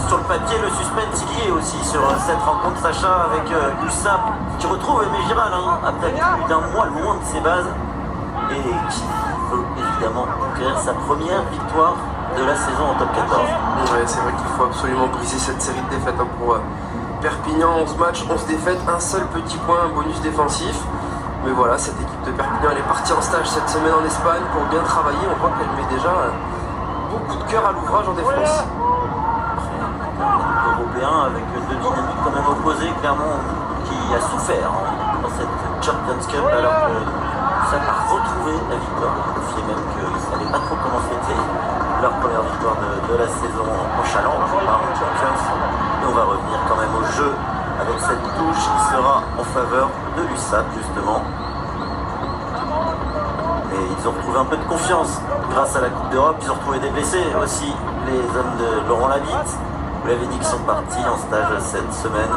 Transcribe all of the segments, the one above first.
sur le papier, le suspense il y est aussi sur cette rencontre, Sacha, avec USAP qui retrouve Aimé Giral après plus d'un mois loin de ses bases et qui veut évidemment conquérir sa première victoire de la saison en top 14. Ouais, c'est vrai qu'il faut absolument briser cette série de défaites pour Perpignan. 11 matchs, 11 défaites, un seul petit point, un bonus défensif. Mais voilà, cette équipe de Perpignan, elle est partie en stage cette semaine en Espagne pour bien travailler. On voit qu'elle met déjà beaucoup de cœur à l'ouvrage en défense. Européen avec deux dynamiques quand même opposées, Clermont qui a souffert dans cette Champions Cup alors que ça a retrouvé la victoire. On confiait même qu'ils ne savaient pas trop comment fêter leur première victoire de la saison en challenge en Champions. Et on va revenir quand même au jeu avec cette touche qui sera en faveur de l'USAP justement. Et ils ont retrouvé un peu de confiance grâce à la Coupe d'Europe. Ils ont retrouvé des blessés aussi, les hommes de Laurent Labitte. Vous l'avez dit, qui sont partis en stage cette semaine.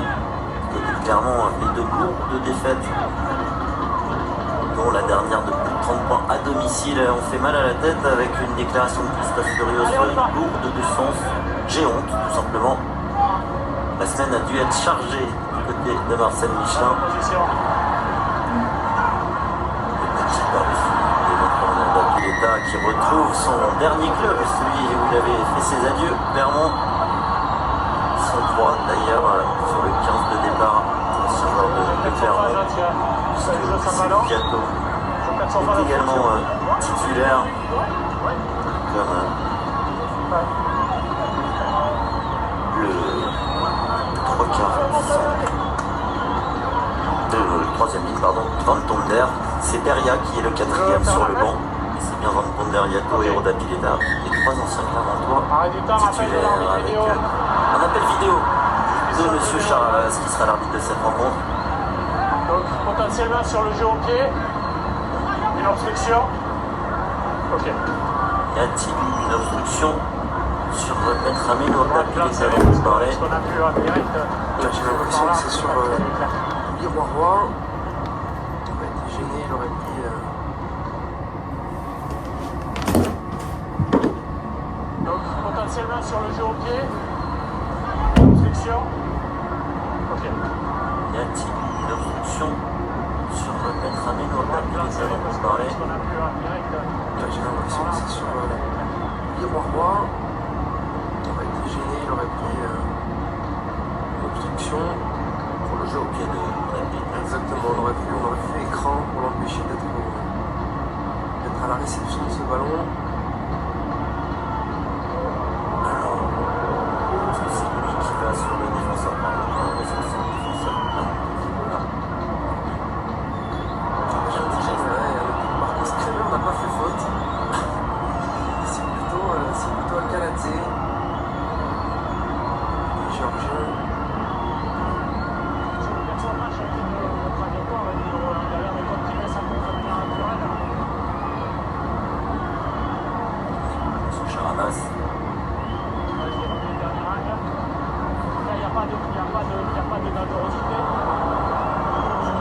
Côté de Clermont, les deux lourdes défaites, dont la dernière de plus de 30 points à domicile, ont fait mal à la tête avec une déclaration de Christophe Furios lourde de sens. J'ai honte, tout simplement. La semaine a dû être chargée du côté de Marcel Michelin. Qui retrouve son dernier club, celui où il avait fait ses adieux, Clermont. Son droit d'ailleurs sur le 15 de départ, ce joueur de Clermont, puisque c'est Viato est également titulaire, comme le troisième ligne, pardon, Van Tonder. C'est Beria qui est le quatrième sur le banc. Bien Van Tonder, Yato et Roda Pileta, les trois anciens Clermontois titulaires avec un appel vidéo de M. Charles qui sera l'arbitre de cette rencontre. Donc potentiellement sur le jeu au pied, une obstruction. Ok. Y a-t-il une obstruction sur Maître Amine Roda Pileta dont vous parlez? J'ai l'impression que c'est sur Liroy. Il a été gêné, il aurait pris. Potentiellement sur le jeu au pied, obstruction. Ok. Y a-t-il une obstruction sur Maître Amine Roda Pileta dont vous parlez? J'ai l'impression que c'est sur Liroy. Il a été gêné, il aurait pris une obstruction Pour le jeu au pied de Roda Pileta. Exactement, on aurait fait écran pour l'empêcher d'être à la réception de ce ballon. Sur le défenseur, parce que c'est le défenseur. Marcos Kremer n'a pas fait faute. C'est plutôt Alcalatze. Les Géorgiens. Charabas. Il n'y a pas de dangerosité. Je ne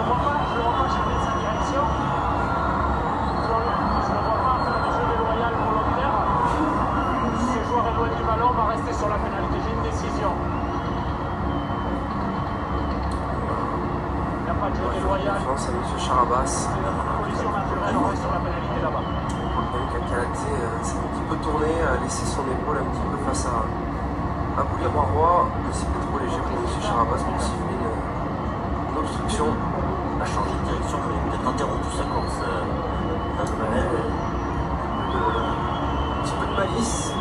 vois pas changer sa direction. Je ne vois pas faire des jeux déloyaux volontaires. Si ce joueur éloigne du ballon, on va rester sur la pénalité. J'ai une décision. Il n'y a pas de jeu déloyal. Confiance à M. Charabas. Collision naturelle, on reste sur la pénalité là-bas. Donc Alcalatze s'est un petit peu tourné, a laissé son épaule un petit peu face à Bouli Roy, mais c'est peut-être trop léger pour M. Charabas pour siffler une obstruction. A changé de direction, mais peut-être interrompu sa course. Un petit peu de malice.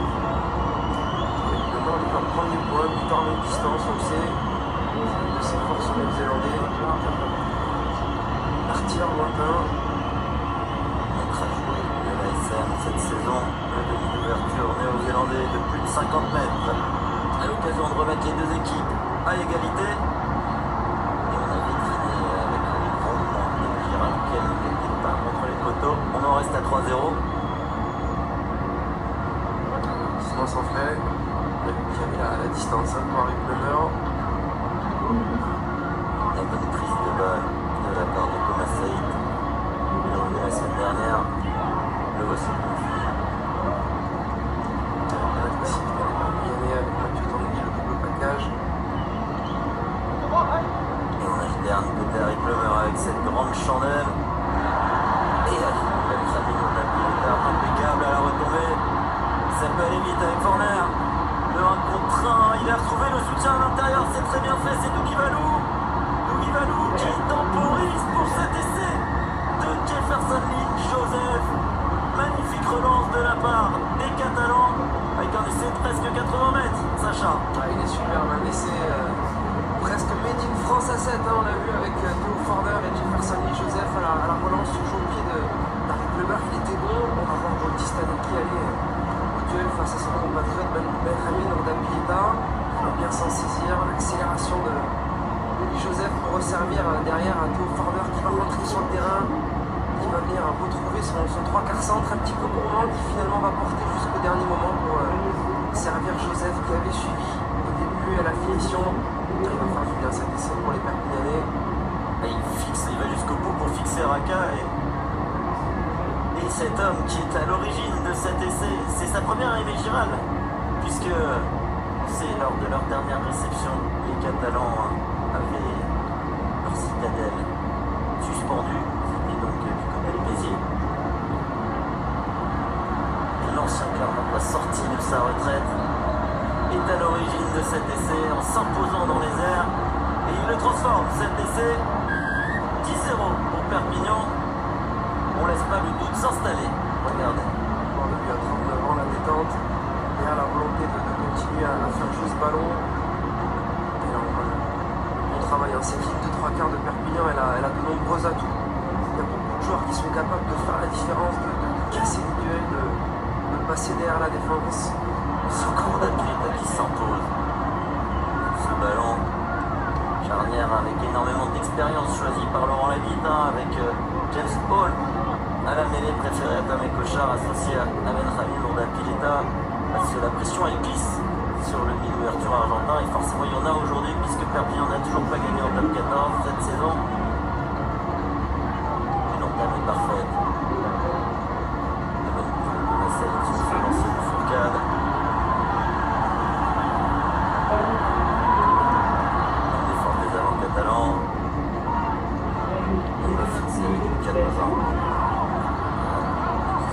Le Nord va prendre des points, victoire à longue distance, on le sait. De ses forces néo-zélandais. L'artilleur lointain. Notre a joué de la SM cette saison, le demi d'ouverture néo-zélandais de plus de 50 mètres. À l'occasion de remettre les deux équipes à égalité. Et on avait fini avec le rendement de Giral, quel départ contre les poteaux. On en reste à 3-0. Sinon sans frais, qui avait la distance pour Harry Plummer. La bonne prise de balle de la part de Thomas Saïd. Il est revenu la semaine dernière. Le voici. La possibilité de gagner avec superbe, un essai presque made in France à 7, hein, on l'a vu avec Théo Forder et Jefferson Lee Joseph à la relance, toujours au pied d'Aric Leber, il était bon. On va voir Bautista Decky aller au duel face à son compatriote Benjamin Ordapilleta. Il va bien s'en saisir, l'accélération de Lee Joseph pour resservir derrière à Théo Forder qui va rentrer sur le terrain, qui va venir retrouver son 3/4 centre un petit peu gourmand, qui finalement va porter jusqu'au dernier moment pour servir Joseph qui avait suivi au début et à la finition. Il va faire du bien cet essai pour les Perpignanais. Il va jusqu'au bout pour fixer Raka et cet homme qui est à l'origine de cet essai, c'est sa première arrivée girale, puisque c'est lors de leur dernière réception, les Catalans avaient leur citadelle suspendue, c'était donc du côté de Béziers. L'ancien Clermontois sorti de sa retraite est à l'origine de cet essai en s'imposant dans les airs et il le transforme, cet essai. 10-0 pour Perpignan. On laisse pas le doute s'installer. Regardez. On a vu à 39 ans la détente, derrière la volonté de continuer à faire jouer ce ballon. Et là, on voit le bon travail. Cette équipe de 3/4 de Perpignan, elle a de nombreux atouts. Il y a beaucoup de joueurs qui sont capables de faire la différence, de casser les duels, de passer derrière la défense. Ce Ordapilleta qui s'impose. Ce ballon charnière avec énormément d'expérience choisi par Laurent Labitte, avec James Hall à la mêlée préférée à Tamé Cochard associé à Benjamin Ordapilleta, parce que la pression elle glisse sur le milieu d'ouverture argentin et forcément il y en a aujourd'hui puisque Perpignan n'a toujours pas gagné en top 14 cette saison. Et l'entame est parfaite. La bonne de la scène qui se fait lancer de Fourcade. Catalan. Il va fixer avec une 4-1.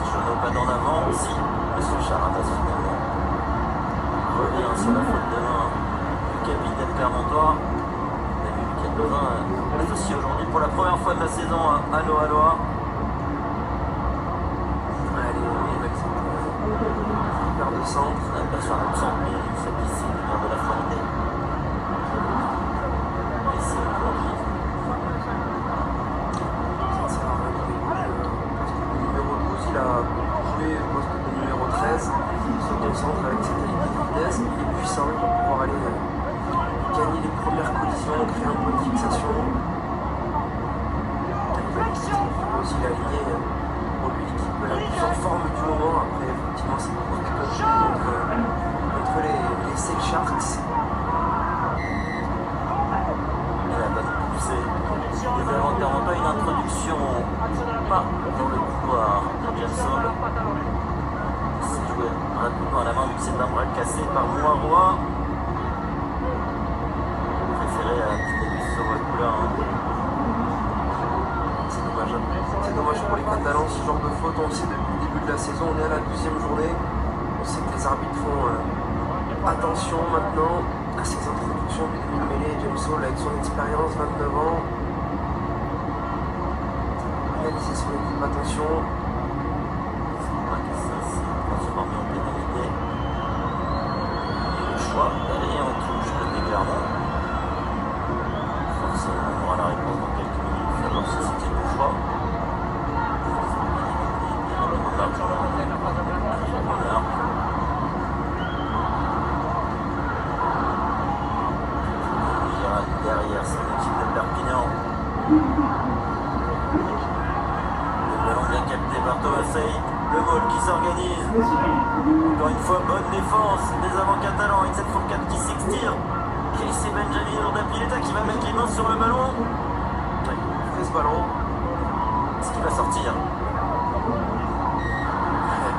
Jeannot pas d'en avant. Si, monsieur Charadas finalement revient sur la faute de main du capitaine Clermontois. On a vu le 4-1 associé aujourd'hui pour la première fois de la saison à Aloha. Allez, une paire de centre. On a aperçu un autre centre, mais cette ici vient de la Fuente. Centre avec ses qualités de vitesse, il est puissant, il va pouvoir aller gagner les premières collisions, créer un point de fixation. Aussi il a aligné pour lui l'équipe la plus en forme du moment. Après effectivement c'est beaucoup de contre les Sail Sharks. Et la bonne poussée des Clermontois, une introduction pas dans le couloir de Jameson. C'est joué rapidement à la main vu que c'est un bras cassé par Moiroy. Préféré à Davis Sowakula. C'est dommage pour les Catalans ce genre de faute. On le sait depuis le début de la saison, on est à la 12e journée. On sait que les arbitres font attention maintenant à ces introductions du demi-mêlée. James Hall avec son expérience, 29 ans. Réaliser son équipe, attention. Transformé en pénalité. Et le choix d'aller en touche de Clermont. Forcément, on aura la réponse dans quelques minutes, savoir si c'était le choix. Derrière son équipe de Perpignan. Le ballon bien capté par Thomas Sey. Le vol qui s'organise. Encore une fois, bonne défense des avants catalans avec cette fourcade qui s'extire. Et c'est Benjamin Ordapilleta qui va mettre les mains sur le ballon. Il fait ce ballon. Est-ce qu'il va sortir?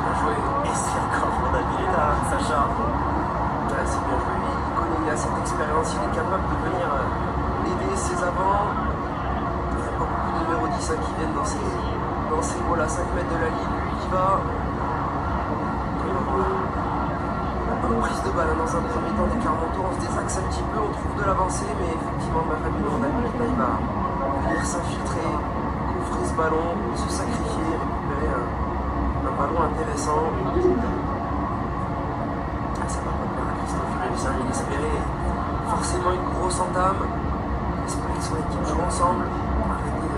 Bien joué. Et c'est encore Ordapilleta, Sacha. Ouais, c'est bien joué. Il connaît, il a cette expérience, il est capable de venir aider ses avants. Il n'y a pas beaucoup de numéro 10 qui viennent dans ces rôles à 5 mètres de la ligne. Lui, il va. La bonne prise de balle dans un premier temps des Clermontois. On se désaxe un petit peu, on trouve de l'avancée, mais effectivement, Benjamin Ordapilleta, il va venir s'infiltrer, coffrer ce ballon, se sacrifier, récupérer un ballon intéressant. Ça va pas plaire à Christophe, il est inespéré. forcément une grosse entame. Espérer que son équipe joue ensemble, arrêter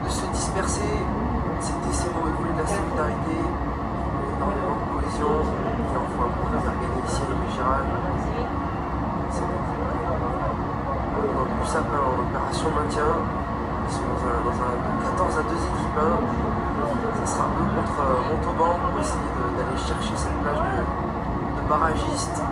de se disperser. C'était ces mots évolués de la solidarité, énormément de cohésion. Et on voit un peu faire gagner ici à Aimé Giral. On a plus ça en opération maintien. Ils sont dans un 14 à 2 équipes 1. Ça sera eux contre Montauban pour essayer d'aller chercher cette plage de barragistes.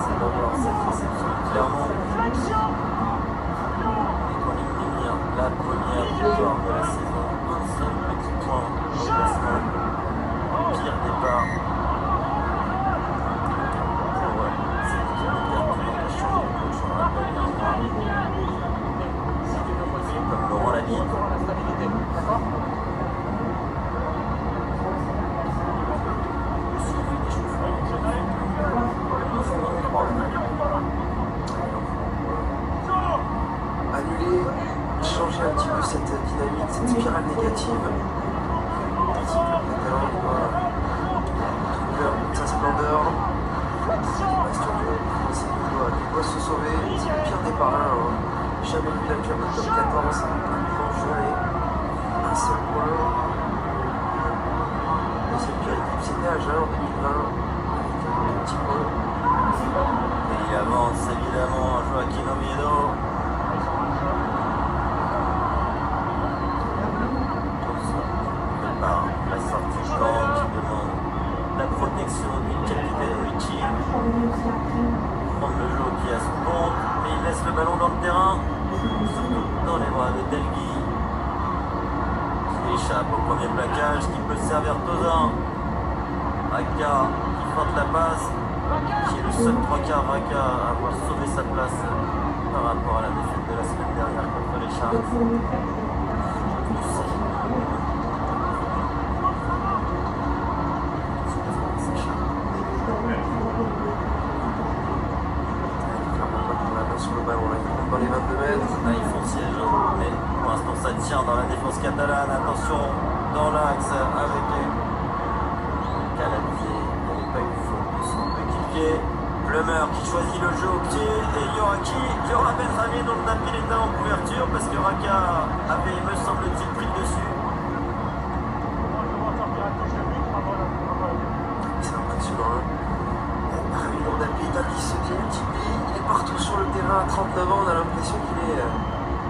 C'est d'avoir cette réception clairement et qu'on élimine la première victoire de la saison. Un seul petit point au classement. Pire départ pour cette équipe de Perpignan qui a changé de coach, on le rappelle. Comme Laurent l'a dit. Annuler, changer un petit peu cette dynamique, cette spirale négative. Catalan doit trouver un peu de sa splendeur. Il doit se sauver. C'est le pire départ. Jamais vu l'actuel de top 14. En journée. Un seul point. Deuxième pire équipe, c'était Agen en 2020. Avec un petit point. Et il avance évidemment Joaquin Oviedo. Par la sortie de camp qui demande la protection du capitaine Ricci. Prendre le jeu qui a son compte, mais il laisse le ballon dans le terrain, surtout dans les bras de Delgui, qui échappe au premier plaquage, qui peut servir Tozin. Raka qui tente la passe, qui est le seul 3/4 Raka à avoir sauvé sa place par rapport à la défaite de la semaine dernière contre les Sharks. Sur le ballon, là, il monte dans les 22 mètres. Là, ils font siège, mais pour l'instant ça tient dans la défense catalane. Attention dans l'axe avec Calabzé. Il n'y avait pas eu faute de son équipier. Plummer qui choisit le jeu au pied. Et il y aura Benrami dont le tapis était en couverture parce que Raka avait, me semble-t-il, pris le dessus. C'est impressionnant. Rami dont le tapis qui se démultiplie. Il est partout sur le terrain à 39 ans. On a l'impression qu'il est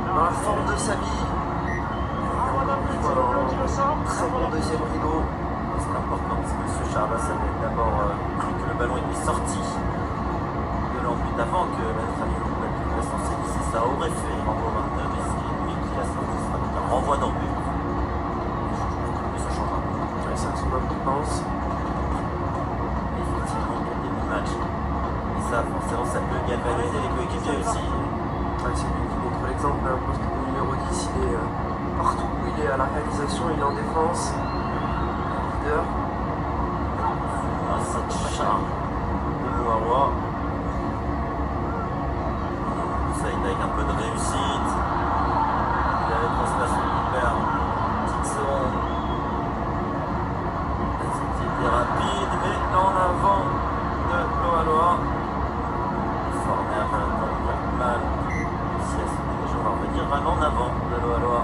dans la forme de sa vie. Très bon deuxième rideau. C'est important parce que M. Charbas avait d'abord cru que le ballon était sorti de l'embut avant que Benrami la censé glisser. Ça aurait fait renvoi 22, mais c'est lui qui l'a sorti. Ce sera donc un renvoi d'embut. Mais ça changera. Ça a son importance. Effectivement, au début de match. Et ça, forcément, ça peut galvaniser les coéquipiers aussi. C'est lui qui montre l'exemple, un poste de numéro 10, il est partout où il est à la réalisation, il est en défense. Leader. Cette charme de Noarois. Ça a été avec un peu de réussite. Il avait transmis à son père. Petite seconde. C'était rapide, mais en avant de Loa. Forner contre mal. Si elle se dirige, on va revenir en avant de Loa.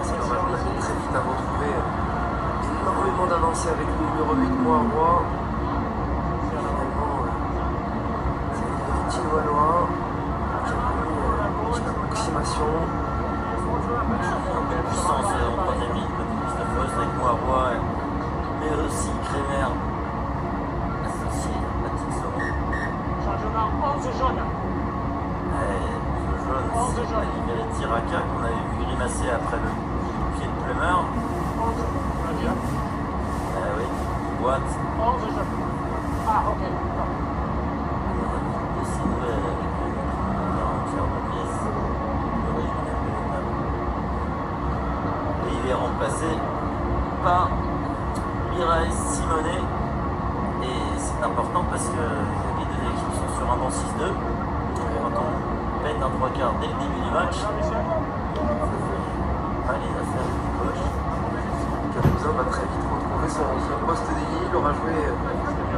C'est dommage, on a fait très vite à retrouver énormément d'avancées avec le numéro 8 Moirois. Finalement, c'est Héritier Wallois qui a connu une petite approximation. Puissance en troisième ligne de Christophe Host avec Moirois, mais aussi Crémer, associé à Patrick Sauron. Changement 11 jaunes. Le jaune, c'est Olivier Tiraka qu'on avait vu grimacer après le pied de Plummer. 11, tu l'as dit là Oui, boîte. 11 jaunes. Ah, ok. Aussi nouvelle avec une 40 de pièce. Et il est remplacé par Mireille Simonet. Et c'est important parce que les deux équipes sont sur un banc 6-2. Quand on pète un 3/4 dès le début du match, pas les affaires du coach. Capuzin va très vite retrouver son poste d'ailier. Il aura joué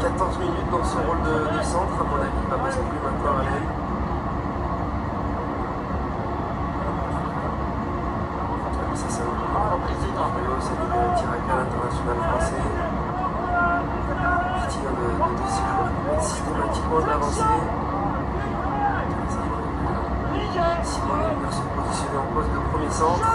14 minutes dans son rôle de centre. À mon avis, il va basculer maintenant à l'aile. Ça, c'est un Tiraka, l'international français. Qui tire de ses joueurs systématiquement de l'avancée. Simon va venir se positionner en poste de premier centre.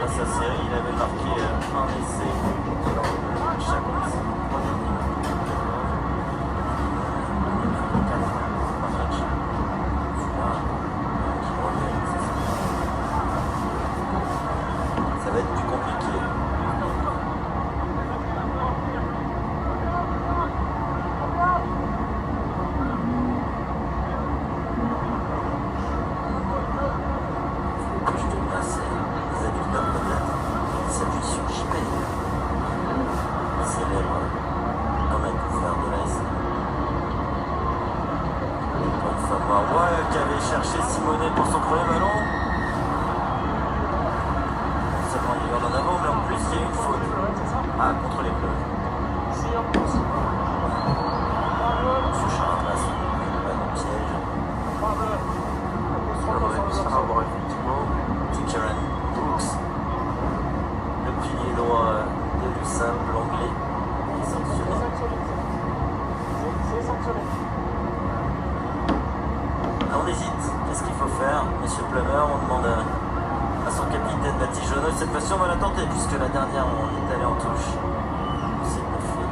Sa série, il avait marqué un essai lors de chaque match. Ça va être plus compliqué. Qui avait cherché Simonet pour son premier ballon. Seulement il y a eu en avant, mais en plus il y a eu une faute. Ah, contre les Bleus. Soucha à la place. Ballon piège. On aurait pu se faire avoir effectivement. Kieran Brooks, le pilier droit de l'USAP, l'anglais, est sanctionné. C'est sanctionné. On hésite, qu'est-ce qu'il faut faire? Monsieur Plummer, on demande à son capitaine Baptiste Jonot. Cette fois-ci on va la tenter puisque la dernière on est allé en touche. C'est pas fait.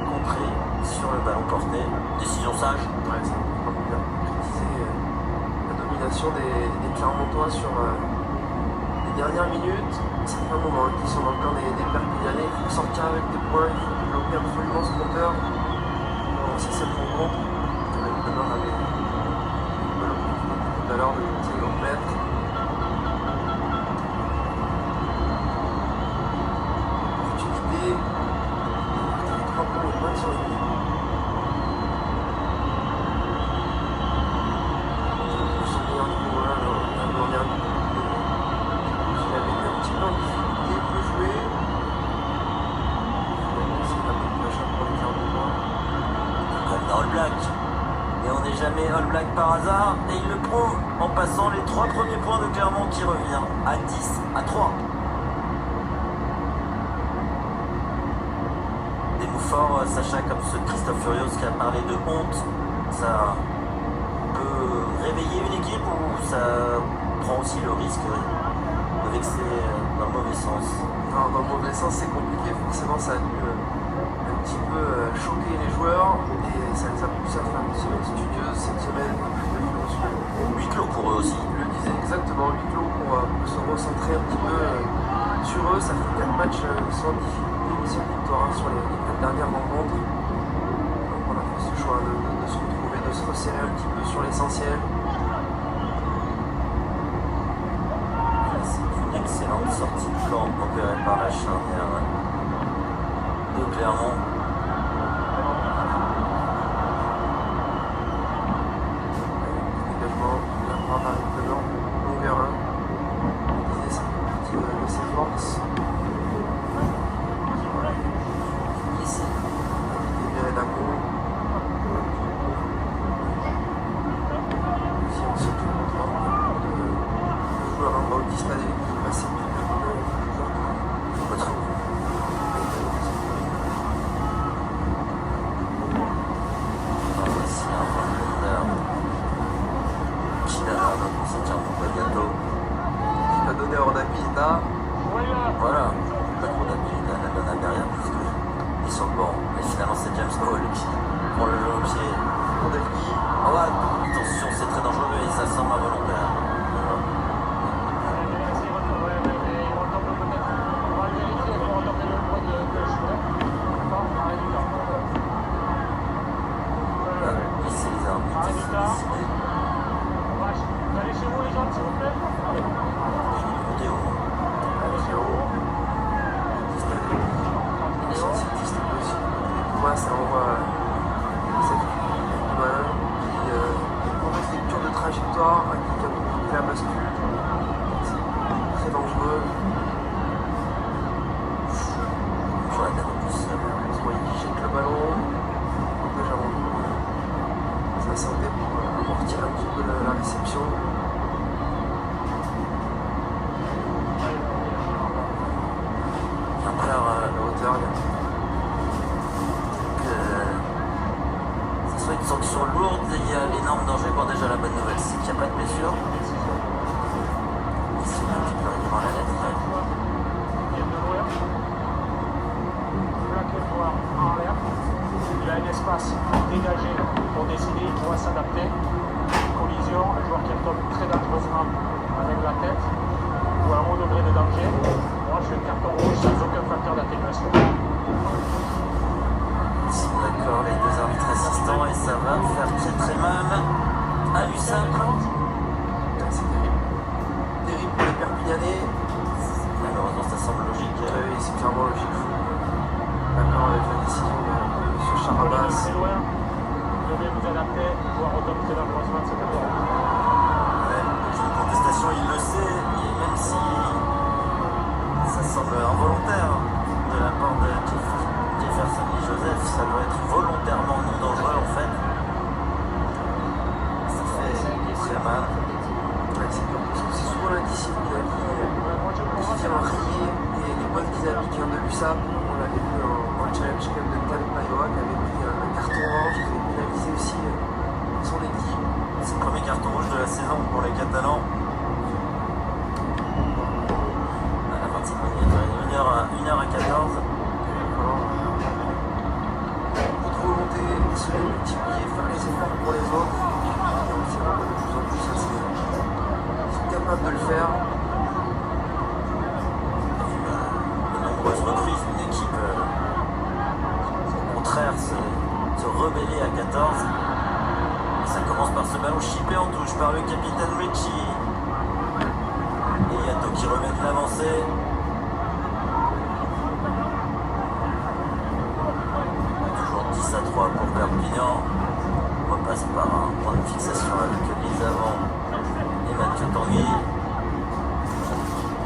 Contré sur le ballon porté. Décision sage. Ouais, ça va bien critiquer la domination des Clermontois sur les dernières minutes. Ça fait un moment qu'ils sont dans le camp des Perpignanais. Il faut sortir avec des points, il faut développer absolument ce compteur. C'est cette rencontre. Le Plummer avait tout à l'heure de tirer au mètre. Opportunité. Les 3 premiers points sur les lignes. Son meilleur niveau là, l'an dernier. Il avait été un petit peu en difficulté, peu joué. Finalement, c'est la bonne prochaine pour les Clermontois. Comme dans All Black. Et on n'est jamais All Black par hasard, et il le prouve en passant les 3 premiers points de Clermont qui revient à 10-3. Des mots forts, Sacha, comme ceux de Christophe Furios qui a parlé de honte, ça peut réveiller une équipe ou ça prend aussi le risque de vexer dans le mauvais sens? Non, dans le mauvais sens, c'est compliqué. Forcément, ça a dû un petit peu choquer les joueurs et ça les a poussés à faire une semaine studieuse cette semaine. Huis clos pour eux aussi. Je le disais exactement, huis clos pour se recentrer un petit peu sur eux. Ça fait 4 matchs sans difficulté, une seule victoire sur les 4 dernières rencontres. Donc on a fait ce choix de se retrouver, de se resserrer un petit peu sur l'essentiel. C'est une excellente sortie de plan opérée par la charnière de Clermont. Également la part d'Harry Plummer, longueur 1. Il disait ça fait partie de ses forces. Ici. Libéré d'Amon. Si on se tourne le joueur en Bautista qui est passé plus de Bon, déjà la bonne nouvelle, c'est qu'il n'y a pas de blessure. Ils sont un petit peu dans la lettre. Viennent de loin. Plaqué le joueur en l'air. Il a un espace dégagé pour décider, il doit s'adapter. Collision, un joueur qui tombe très dangereusement avec la tête ou à un haut degré de danger. Moi, je fais un carton rouge sans aucun facteur d'atténuation. Ils sont d'accord, les deux arbitres assistants, et ça va faire très mal à l'USAP. C'est terrible. Terrible pour les Perpignanais. Malheureusement, ça semble logique. Oui, c'est clairement logique. D'accord avec la décision de M. Charabas. C'est loin. Vous devez vous adapter. Le joueur retombe très dangereusement de ce carton rouge. Ouais, une contestation, il le sait, et même si ça semble involontaire de la part de Jefferson et Joseph, ça doit être volontairement non dangereux en fait. Ça fait très mal. Ouais, c'est dur parce que c'est souvent l'indiscipline qui vient rayer les bonnes dynamiques de l'USAP. On l'avait vu en challenge quand même de Cal Payoa qui avait pris un carton orange, qui avait pénalisé aussi son équipe. C'est le premier carton rouge de la saison pour les Catalans. À la 25 minutes, 1h14. Beaucoup de volonté, se multiplier, faire les efforts pour les autres. Et on le sait de plus en plus, ça, ils sont capables de le faire. De nombreuses reprises, une équipe au contraire se rebeller à 14. Ça commence par ce ballon chippé en touche par le capitaine Richie. Et Yato qui remet de l'avancée. Toujours 10-3 pour Perpignan. On repasse par un point de fixation avec Lise Avant et Mathieu Tanguy.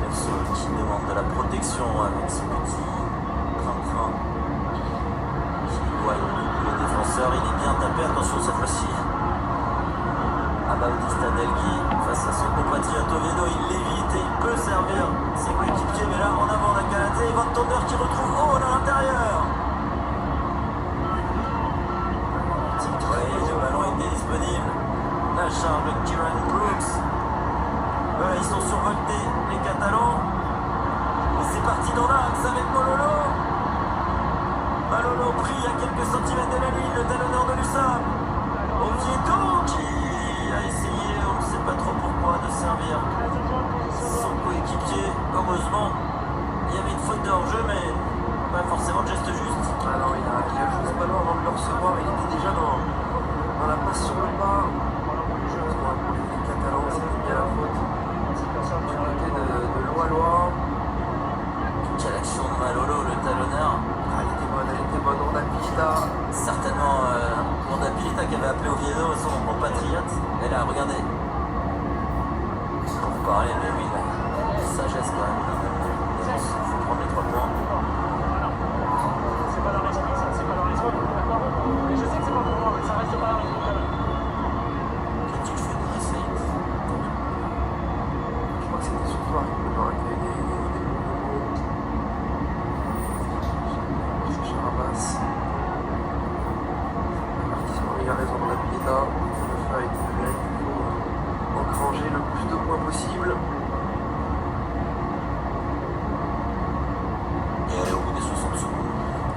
Perso qui demande de la protection avec ce petit train-train qui éloigne le défenseur. Il est bien tapé, attention cette fois-ci. Bautista Delgui face à son compatriote Oviedo, il l'évite et il peut servir ses coéquipiers, mais là en avant d'Akalate, Van Tonder qui retrouve Owen à l'intérieur. Oui, le ballon était disponible. La charge de Kieran Brooks. Voilà, ils sont survoltés, les Catalans. Et c'est parti dans l'axe avec Malolo. Malolo pris à quelques centimètres de la ligne, le talonneur de l'USAP. Oviedo qui a essayé, on ne sait pas trop pourquoi, de servir son coéquipier. Heureusement, il y avait une faute de hors-jeu, mais pas forcément de geste juste. Alors il a joué ce ballon avant de le recevoir, il était déjà dans la passe sur le pas. Heureusement pour les Catalans, c'était bien la faute. Du côté de Loa. Quelle action de Malolo, le talonneur. Elle était bonne, Onda Pista. Certainement Onda Pilita qui avait appelé Oviedo son compatriote. Et là, regardez. Pour vous parler, mais oui, la sagesse quand même. Il faut prendre les 3 points. C'est pas dans l'esprit, ça, c'est pas dans l'esprit, d'accord. Mais je sais que c'est pas pour moi, mais ça reste pas dans l'esprit quand même. Qu'est-ce que tu fais de Saïd? Je crois que c'était surtout un rythme qui avait des bons moments. C'est Charabas. Il a raison, on a Pilita. Il va faire avec le mérite pour engranger le plus de points possible. Et aller au bout des 60 secondes.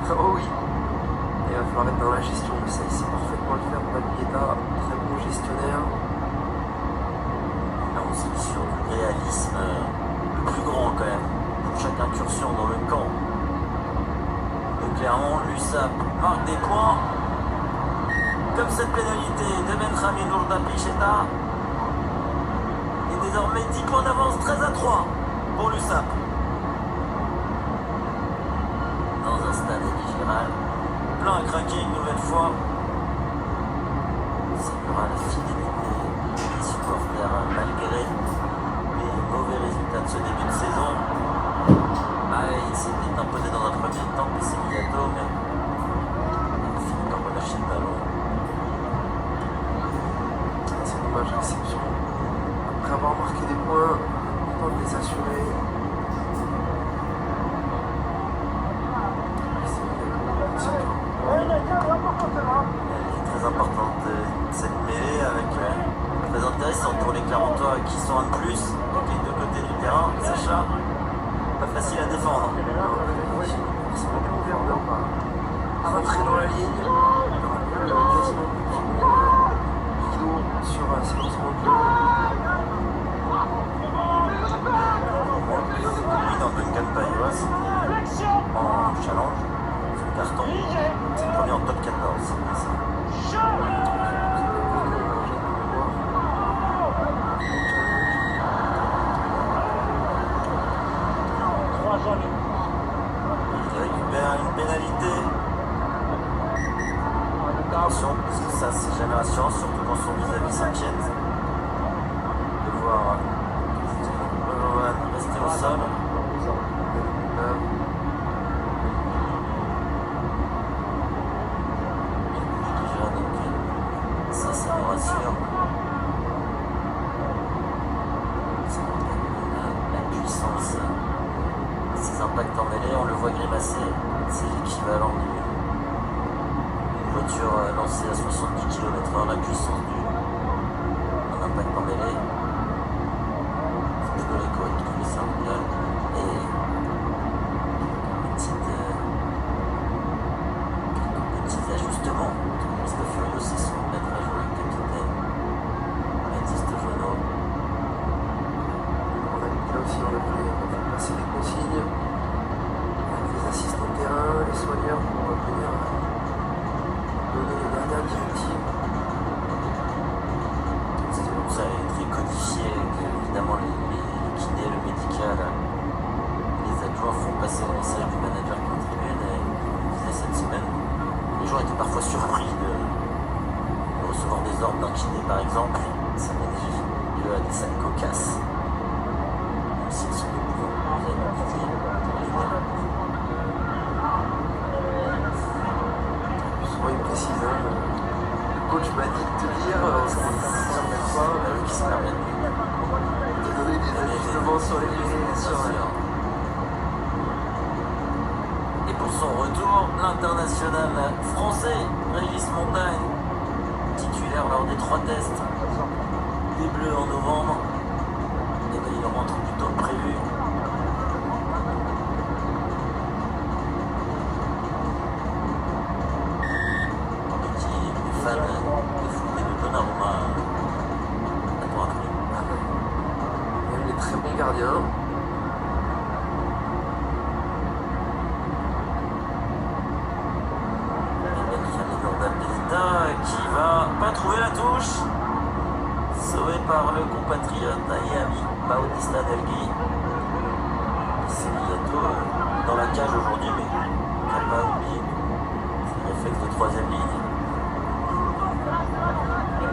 Oh oui. Et il va falloir être dans la gestion de ça. Il sait parfaitement le faire. On a Pilita, très bon gestionnaire. Là, on s'est sur du réalisme le plus grand quand même. Pour chaque incursion dans le camp. Donc clairement, l'USAP marque des points. Comme cette pénalité de Benjamin Urda Picheta. Et désormais 10 points d'avance, 13-3 pour l'USAP. Dans un stade Giral, plein à craquer une nouvelle fois. Ça aura la fidélité des supporters malgré les mauvais résultats de ce début de saison. Il s'était imposé dans un premier temps, mais c'est Liato, mais il finit par relâcher le ballon. C'est dommage, réception. Après avoir marqué des points, important de les assurer. Elle est très importante cette mêlée avec intéressante pour les Clermontois qui sont un de plus, donc les deux côtés du terrain. Sacha, pas facile à défendre. Rentrer dans la ligne, il y aura quasiment Guido sur ses lancements de jeu. Lui dans Duncan Paios en challenge, son carton, c'est le premier en top 14. C'est ça. Il récupère une pénalité. Attention, parce que ça c'est jamais rassurant, surtout quand son vis-à-vis s'inquiète. De voir rester au sol. Déjà, donc, ça nous rassure. Ça montre la puissance. Ses impacts en mêlée, on le voit grimacer. C'est l'équivalent d'une voiture lancée à 70 km/h, la puissance d'un impact en mêlée. Je les codes, je trouve ça mondial. Et petits ajustements. Christophe Furios, c'est son maître à jouer, capitaine. Baptiste Jonot. On a vu que là aussi, on a fait passer des consignes avec les assistants de terrain, les soigneurs pour venir donner les dernières directives. Ça est très codifié, que évidemment les kinés, le médical, les adjoints font passer le message du manager qui contribue. Et on disait cette semaine, les gens étaient parfois surpris de recevoir des ordres d'un kiné par exemple. Ça donne lieu à des scènes cocasses. Même s'ils sont de plus en plus habitués. Souvent il précise, le coach m'a dit de te dire, ça ne permet pas Qui se permettent de donner des ajustements sur les Et pour son retour, l'international français Régis Montagne, titulaire lors des 3 tests des Bleus en novembre, et bien il rentre plus tôt que prévu. Les fans de foot et de Donnarumma attendent après. Même les très bons gardiens. Qui va pas trouver la touche. Sauvé par le compatriote Ayami Bautista Delgui. C'est Liato dans la cage aujourd'hui, mais qui n'a pas oublié ses réflexes de 3ème ligne.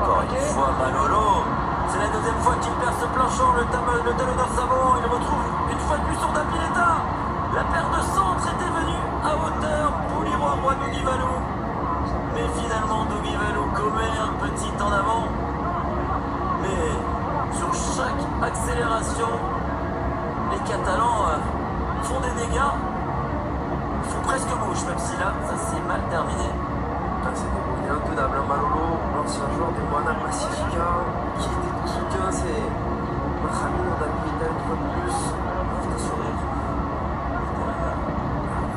Encore une fois, Malolo. C'est la 2e fois qu'il perd ce planchon. Le talonneur savant, il retrouve une fois de plus son Dapileta. La paire de centre était venue à hauteur pour l'Irois Dougivalou. Mais finalement, Dougivalou commet un petit en avant. Mais sur chaque accélération, les Catalans font des dégâts. Ils font presque bouche, même si là, ça s'est mal terminé. Il est intenable, Malolo, l'ancien joueur des Moana Pacifica, qui était tout soutien, c'est Ramiro Dapileta une fois de plus. C'est un sourire.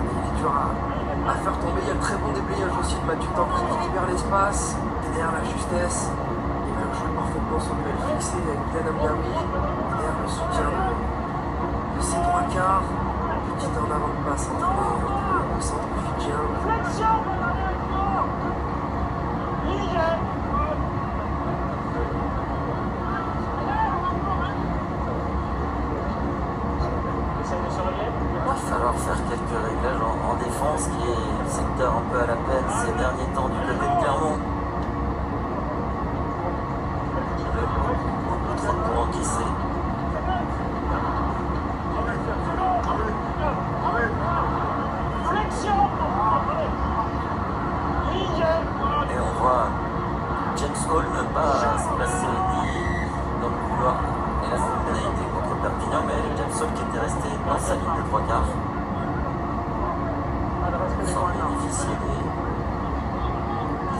Il est dur à faire tomber. Il y a le très bon déblayage aussi de Mathieu Tanguy qui libère l'espace, derrière la justesse. Il va jouer parfaitement son duel fixé avec Glenn Amdaoui, derrière le soutien de ses 3 quarts. Petit en avant de passe entre le centre fidjien. Il va falloir faire quelques réglages en défense, qui est le secteur un peu à la peine ces derniers temps du côté de Clermont. Beaucoup trop de points encaissés. Et on voit James Hall ne pas se placer ni dans le couloir. Et là, c'est une pénalité contre Perpignan, mais James Hall qui était resté dans sa ligne de 3 quarts. Sans bénéficier des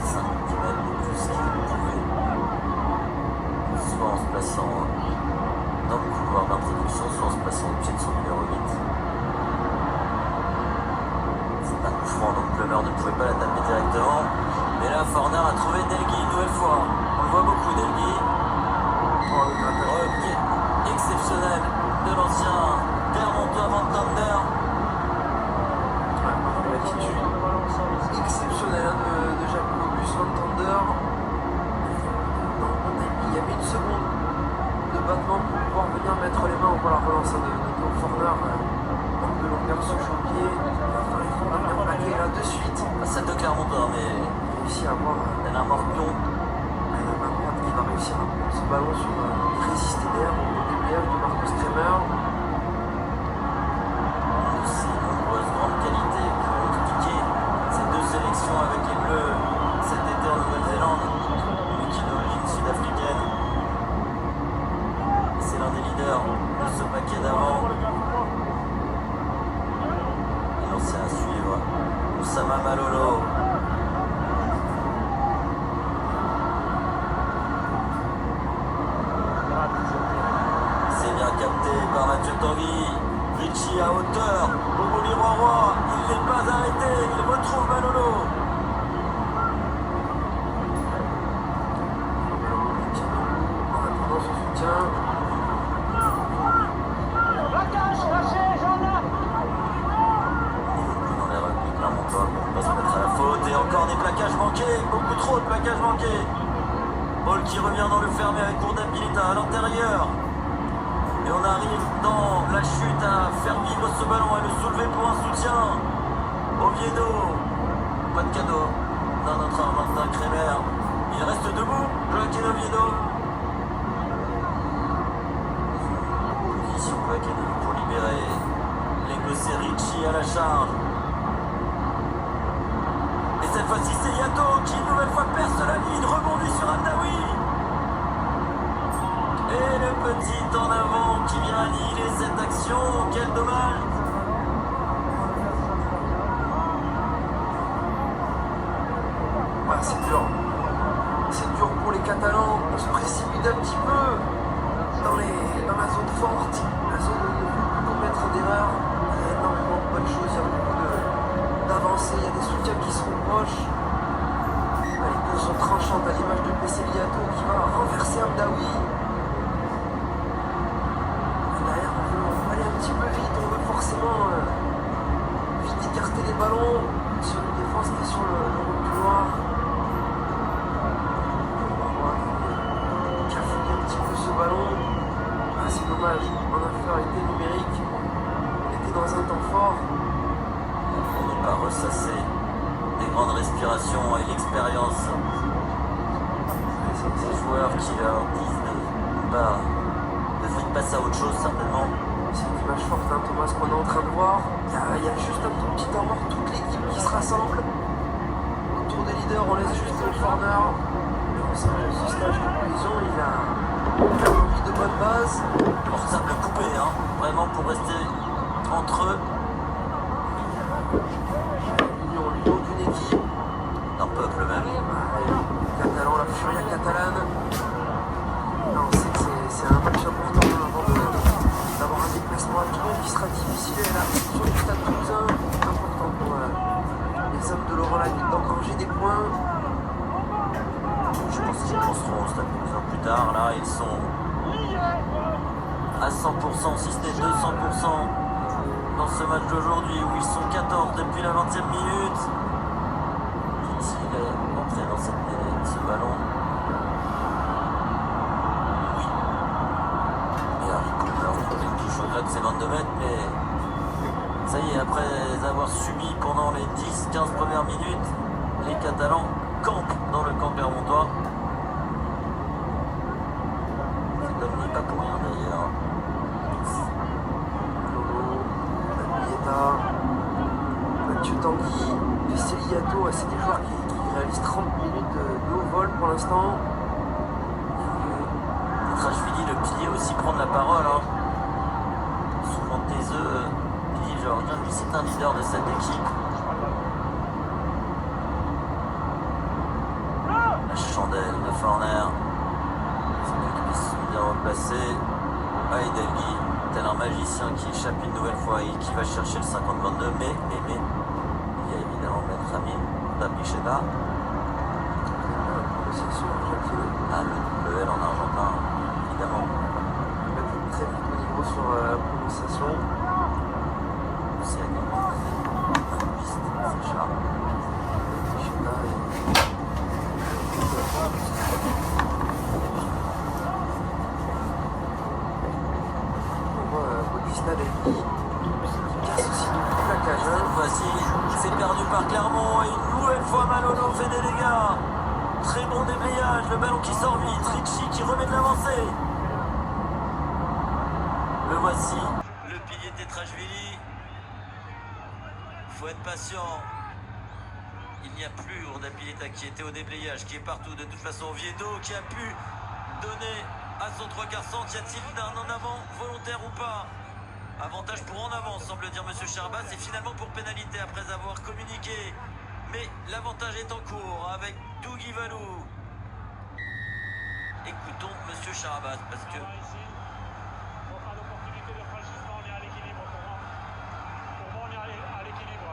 5 là, Forner a trouvé Delgui une nouvelle fois. On le voit beaucoup, Delgui. Oh, le grattage. Pied exceptionnel de l'ancien Clermontois Van Thunder. L'attitude exceptionnelle de Jacques-Auguste Van Thunder. Il y avait une seconde de battement pour pouvoir venir mettre les mains pour la relance de Théo Forner. Manque de longueur sur le pied. Il faut bien plaquer là de suite. Celle de Clermontois, mais Il a réussi à avoir elle a un morpion. la main droite qui va réussir à prendre ce ballon sur résister d'air au déblage de Marcus Kremer. Ces nombreuses grandes qualités qui ont expliqué ces deux sélections avec les Bleus cet été en Nouvelle-Zélande, lui qui est d'origine sud-africaine. C'est l'un des leaders de ce paquet d'avant. Et l'ancien à suivre, Oussama Malolo. C'est bien capté par Mathieu Tanguy. Richie à hauteur, Bobo Liroy, il n'est pas arrêté, il retrouve Malolo. En attendant son soutien. Dans les revenus Clermontois, on va se mettre à la faute et encore des plaquages manqués, beaucoup trop de plaquages manqués. Paul qui revient dans le fermé avec Bourdin-Pilita à l'intérieur. Et on arrive dans la chute à faire vivre ce ballon et le soulever pour un soutien. Oviedo, pas de cadeau dans notre Argentin Kremer. Il reste debout, Joaquin Oviedo. Position Joaquin pour libérer l'Écossais Richie à la charge. Et cette fois-ci c'est Yato qui une nouvelle fois perce la ligne, rebondit sur Amdaoui. Et le petit en avant qui vient annihiler cette action, quel dommage. Ah, c'est dur. C'est dur pour les Catalans. On se précipite un petit peu dans la zone forte, la zone où on ne peut plus commettre d'erreurs. Il y a énormément de bonnes choses, il y a beaucoup d'avancées, il y a des soutiens qui sont proches. Les coups sont tranchantes à l'image de Pesseliato qui va renverser Amdaoui. Derrière, on veut aller un petit peu vite, on veut forcément vite écarter les ballons sur une défense qui est sur le couloir. Qui a fouillé un petit peu ce ballon. Ah, c'est dommage, en infériorité numérique, on était dans un temps fort. Pour ne pas ressasser des grandes respirations et l'expérience. Ces joueurs qui leur disent de vite passer à autre chose certainement. C'est une image forte, hein, Thomas, qu'on est en train de voir. Il y a juste un tout petit temps mort, toute l'équipe qui se rassemble. Autour des leaders, on laisse juste le corner. Ce stage de cohésion, il a mis de bonnes bases. Portable coupé, hein, vraiment pour rester entre eux. L'union d'une équipe. D'un peuple même. Catalan, la furia catalane. Là, on sait que c'est un match important avant d'avoir un déplacement à Toulon qui sera difficile. Et là, sur le stade toulousain, important pour les hommes de Laurent Labitte d'engranger des points. Je pense qu'ils penseront au stade Toulousain plus tard. Là, ils sont à 100%, si ce n'est 200% dans ce match d'aujourd'hui où ils sont 14 depuis la 20e minute. Est-il entré dans cette mêlée, ce ballon? Oui. Et Harry Cooper, il touche au-delà de ses 22 mètres, mais ça y est, après avoir subi pendant les 10-15 premières minutes, les Catalans campent dans le camp clermontois. Cet homme n'est pas pour rien d'ailleurs. Mathieu Tanguy, Pesseliato, c'est des joueurs qui réalisent 30 minutes de haut vol pour l'instant. Trashvili, le pilier, aussi prendre la parole. Hein. Souvent taiseux, pilier géorgien, lui c'est un leader de cette équipe. La chandelle de Forner. C'est lui qui sont bien replacés. Delgui, tel un magicien qui échappe une nouvelle fois et qui va chercher le 50-22, mais il y a évidemment Maître Amine Dapichena. section argentine. Ah, le L en argentin, évidemment. On va mettre très vite au niveau sur la prononciation. C'est un linguiste, Sacha. On voit Bautista Levy qui casse aussi tout le plaquage. Cette fois-ci, c'est perdu par Clermont et une nouvelle fois Malolo fait des dégâts. Très bon déblayage, le ballon qui sort vite, Ricci qui remet de l'avancée. Le voici, le pilier Tetrashvili. Faut être patient. Il n'y a plus Urdapilleta qui était au déblayage, qui est partout. De toute façon, Oviedo qui a pu donner à son 3/4 centre. Y a-t-il d'un en avant volontaire ou pas? Avantage pour en avant, semble dire Monsieur Charbas, et finalement pour pénalité après avoir communiqué. Mais l'avantage est en cours avec Dougie Valou. Écoutons Monsieur Charbas parce que Ici, bon, pas d'opportunité de franchissement, on est à l'équilibre pour moi. Pour moi, on est à l'équilibre.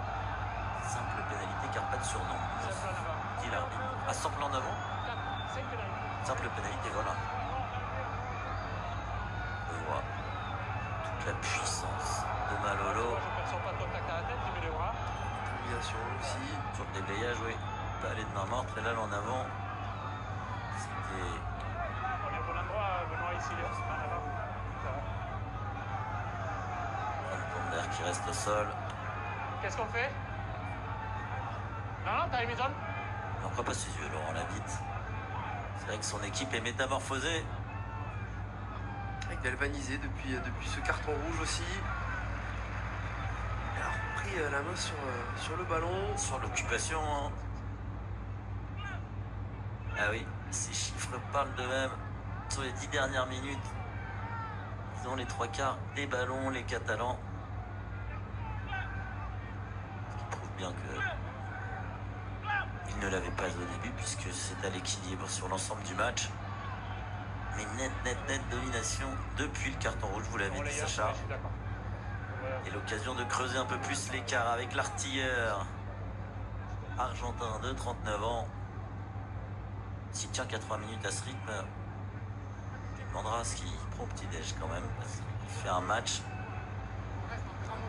simple pénalité car pas de surnom. Simple en avant. Dit l'arbitre. À simple en avant, 5 pénalités. simple pénalité, voilà. On voit toute la puissance de Malolo. Moi, je ne perçois pas de contact à la tête, je mets les bras. Détermination aussi. Sur le déblayage, oui. Pas aller de main morte, mais là, en avant, c'était On est au bon endroit, Benoît, ici, là, en avant. Ça va. Van Ponder qui reste au sol. Qu'est-ce qu'on fait? Non, t'as mis zone? On ne croit pas ses yeux, Laurent Labitte. C'est vrai que son équipe est métamorphosée. Avec galvanisé depuis ce carton rouge aussi. Il a repris la main sur le ballon. Sur l'occupation. Hein. Ah oui, ces chiffres parlent d'eux-mêmes. Sur les 10 dernières minutes, ils ont les 3/4 des ballons, les Catalans. Ce qui prouve bien que ils ne l'avaient pas au début puisque c'est à l'équilibre sur l'ensemble du match. Mais net domination depuis le carton rouge, vous l'avez Bon, dit les gars, Sacha. je suis d'accord. Et l'occasion de creuser un peu plus l'écart avec l'artilleur argentin de 39 ans. S'il tient 80 minutes à ce rythme, tu demanderas ce qu'il prend au petit-déj quand même. Parce qu'il fait un match.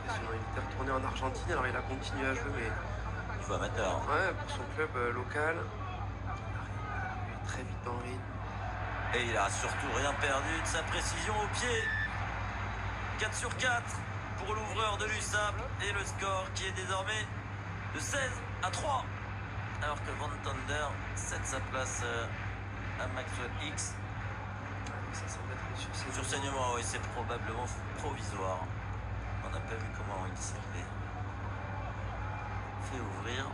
Il était retourné en Argentine, alors il a continué à jouer, mais Niveau amateur. ouais, pour son club local. Il arrive très vite dans le rythme. Et il a surtout rien perdu de sa précision au pied. 4 sur 4 pour l'ouvreur de l'USAP. Et le score qui est désormais de 16-3. Alors que Van Thunder cède sa place à Maxwell X. Ça semble être Sur saignement, oui, c'est probablement provisoire. On n'a pas vu comment il s'est fait ouvrir.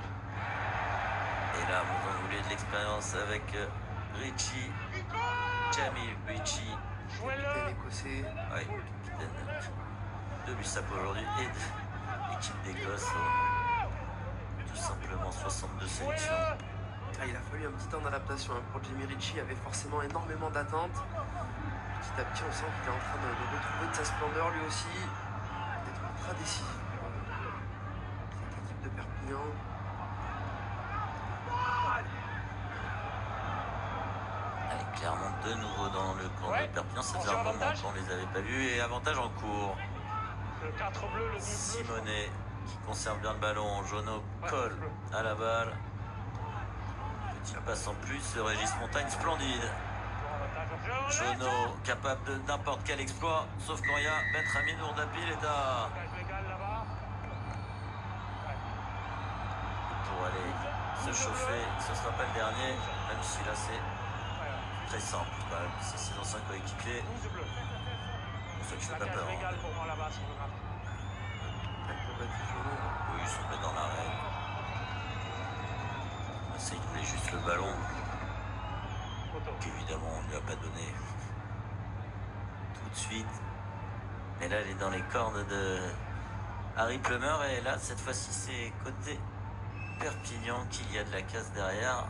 Et là, vous en voulez de l'expérience avec Ricci, Jamie Ricci, Jouez-le! capitaine écossais. oui, capitaine de l'USAP aujourd'hui et de l'équipe d'Écosse. Tout simplement 62 sélections. Ah, il a fallu un petit temps d'adaptation hein, pour Jamie Ricci. Il y avait forcément énormément d'attentes. Petit à petit, on sent qu'il est en train de retrouver de sa splendeur lui aussi. D'être ultra décisif. Cette équipe de Perpignan. Allez, clairement de nouveau dans le camp Ouais. de Perpignan. Ça faisait Attention, un moment avantage. qu'on les avait pas vus. Et avantage en cours. Le 4 bleu, le 2 bleu. Simonet qui conserve bien le ballon. Jono Ouais, colle bleu. à la balle. Petit passe en plus. Régis Montagne splendide. Jono capable de n'importe quel exploit. Sauf quand il y a Benjamin Urdapilleta Légal là-bas. pour aller se chauffer. Ce sera pas le dernier. Même si là c'est très simple quand même. C'est ses anciens coéquipiers. 12 bleus. Pour ça que je fais La pas cage peur. hein. légale pour moi là-bas sur le graphe. Oui, ils sont mis dans l'arène. Ça, il voulait juste le ballon, Photo. qu'évidemment on ne lui a pas donné tout de suite. Mais là, elle est dans les cordes de Harry Plummer. Et là, cette fois-ci, c'est côté Perpignan qu'il y a de la casse derrière.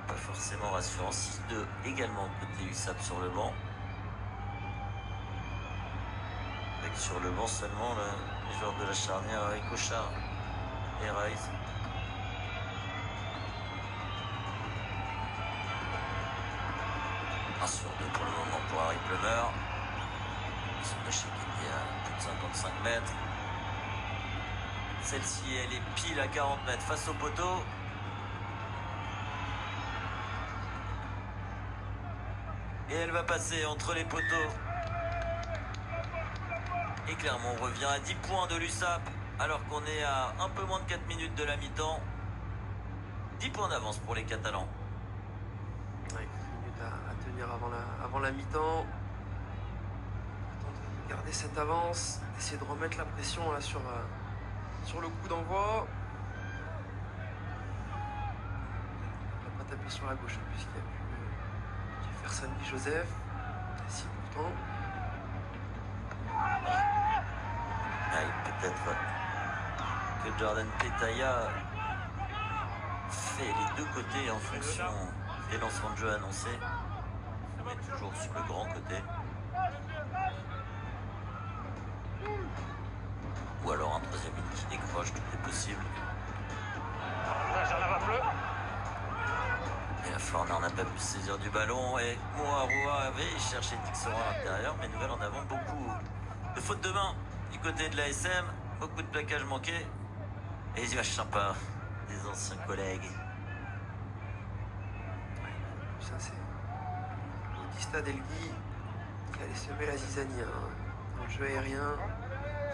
Pas forcément rassurant. 6-2 également côté USAP sur le banc. Avec sur le banc seulement les joueurs de la charnière avec Cochard et Rice. 1 sur 2 pour le moment pour Harry Plummer. Ils sont lâchés gagner à plus de 55 mètres. Celle-ci, elle est pile à 40 mètres face au poteau. Et elle va passer entre les poteaux. Et Clermont revient à 10 points de l'USAP, alors qu'on est à un peu moins de 4 minutes de la mi-temps. 10 points d'avance pour les Catalans. Ouais, 4 minutes à tenir avant la mi-temps. Garder cette avance, essayer de remettre la pression là sur le coup d'envoi. On va pas taper sur la gauche hein, puisqu'il y a plus Jefferson ni Joseph. Si pourtant. Peut-être que Jordan Petaya fait les deux côtés en fonction des lancements de jeu annoncés. Mais toujours sur le grand côté. Ou alors un troisième ligne qui décroche, tout est possible. Et la Florna n'a pas pu se saisir du ballon et Moaroua avait cherché Tixora à l'intérieur, mais Nouvelle en avant beaucoup de fautes de main du côté de l'ASM, beaucoup de plaquages manqués et les images sympas des anciens collègues. Ça c'est Bautista Delgui qui allait semer la zizanie hein, dans le jeu aérien.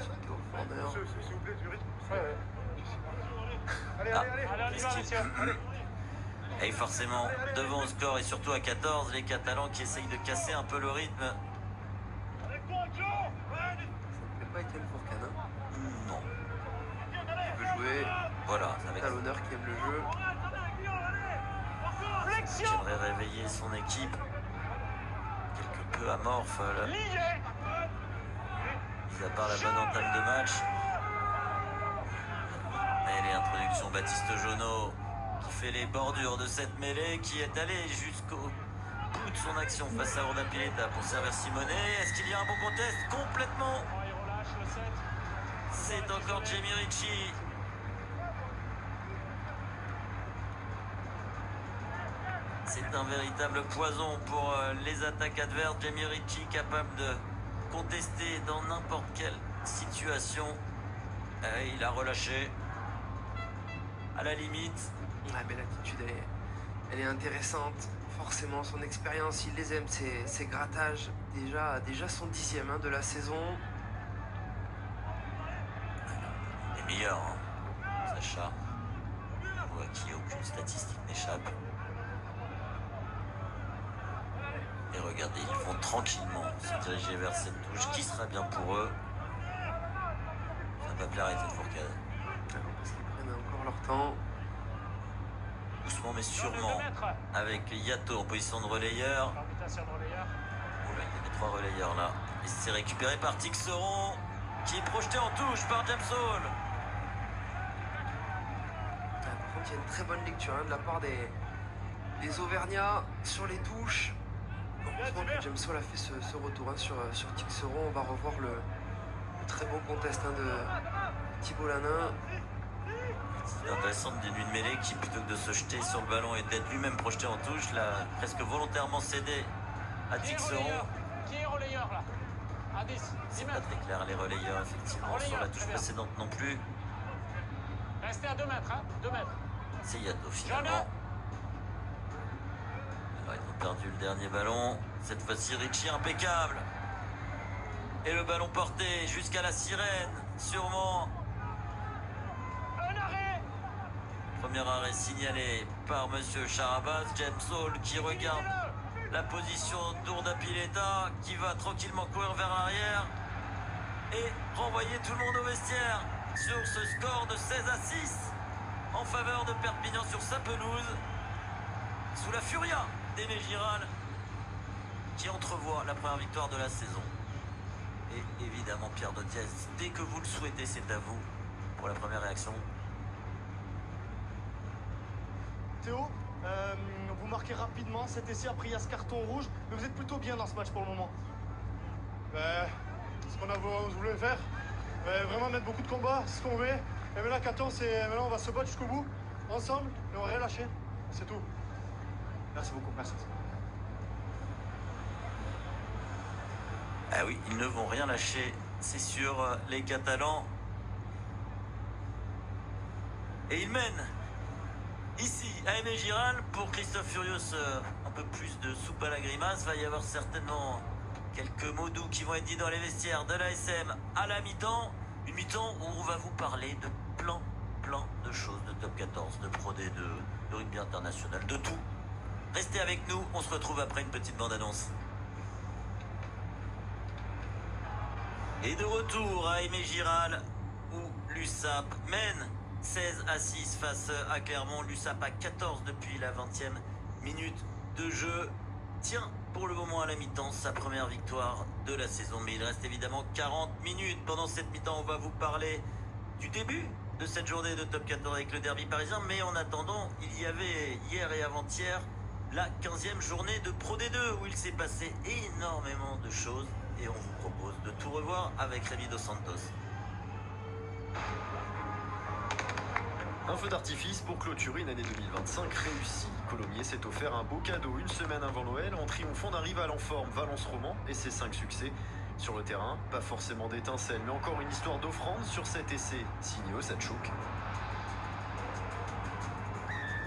Surtout au corner. S'il vous plaît, du rythme. Allez, Allez, on y va, messieurs. Et forcément, devant au score et surtout à 14, les Catalans qui essayent de casser un peu le rythme. Ça ne plaît pas Étienne Fourcade. Hein. Non. Il veut jouer. Voilà, avec Talonneur qui aime le jeu. j'aimerais réveiller son équipe. Quelque peu amorphe. Là. Mis à part la bonne entame de match. Et les introductions Baptiste Jonot qui fait les bordures de cette mêlée, qui est allé jusqu'au bout de son action face à Urda Pileta pour servir Simonet. Est-ce qu'il y a un bon contest? Complètement. C'est encore Jamie Ritchie. C'est un véritable poison pour les attaques adverses. Jamie Ritchie capable de contester dans n'importe quelle situation. Il a relâché à la limite. Ouais, mais l'attitude elle est intéressante. Forcément, son expérience, il les aime, ses grattages. Déjà son 10e hein, de la saison. Les meilleurs, hein. Sacha, ou à qui aucune statistique n'échappe. Et regardez, ils vont tranquillement se diriger vers cette touche qui sera bien pour eux. Ça va pas plaire à Étienne Fourcade. Parce qu'ils prennent encore leur temps. Doucement mais sûrement, avec Yato en position de relayeur. Oula, il y avait 3 relayeurs là. Et c'est récupéré par Tixeron, qui est projeté en touche par James Hall. Par contre, il y a une très bonne lecture hein, de la part des Auvergnats sur les touches. Heureusement que James Hall a fait ce retour hein, sur Tixeron. On va revoir le très bon contest hein, de Thibault Lanin. C'est intéressant d'une mêlée qui, plutôt que de se jeter sur le ballon et d'être lui-même projeté en touche, l'a presque volontairement cédé à Tixeron. Qui est relayeur là? À 10. C'est pas très clair, les relayeurs, effectivement, sur la touche précédente non plus. Restez à 2 mètres, hein? 2 mètres. C'est Yato finalement. Alors, ils ont perdu le dernier ballon. Cette fois-ci, Ritchie impeccable. Et le ballon porté jusqu'à la sirène, sûrement. Premier arrêt signalé par Monsieur Charabas. James Hall qui regarde la position d'Urda Pileta, qui va tranquillement courir vers l'arrière et renvoyer tout le monde au vestiaire sur ce score de 16-6 en faveur de Perpignan sur sa pelouse, sous la furia d'Aimé Giral, qui entrevoit la première victoire de la saison. Et évidemment Pierre Dotiez, dès que vous le souhaitez, c'est à vous pour la première réaction. Théo, vous marquez rapidement, cet essai après il y a ce carton rouge, mais vous êtes plutôt bien dans ce match pour le moment. Ce qu'on a voulu faire, vraiment mettre beaucoup de combats, c'est ce qu'on veut. Et maintenant 14, maintenant on va se battre jusqu'au bout, ensemble, et on va rien lâcher, c'est tout. Merci beaucoup, merci. Ah oui, ils ne vont rien lâcher, c'est sûr, les Catalans. Et ils mènent ici à Aimé Giral. Pour Christophe Furios, un peu plus de soupe à la grimace. Va y avoir certainement quelques mots doux qui vont être dits dans les vestiaires de l'ASM à la mi-temps. Une mi-temps où on va vous parler de plein de choses, de top 14, de Pro D2, de rugby international, de tout. Restez avec nous, on se retrouve après une petite bande-annonce. Et de retour à Aimé Giral, où l'USAP mène 16-6 face à Clermont. L'USAP à 14 depuis la 20e minute de jeu. Tient pour le moment à la mi-temps sa première victoire de la saison. Mais il reste évidemment 40 minutes. Pendant cette mi-temps, on va vous parler du début de cette journée de top 14 avec le derby parisien. Mais en attendant, il y avait hier et avant-hier la 15e journée de Pro D2 où il s'est passé énormément de choses. Et on vous propose de tout revoir avec Rémi Dos Santos. Un feu d'artifice pour clôturer une année 2025 réussie. Colomiers s'est offert un beau cadeau une semaine avant Noël en triomphant d'un rival en forme, Valence Roman, et ses 5 succès. Sur le terrain, pas forcément d'étincelles, mais encore une histoire d'offrande sur cet essai, signé Osatchouk.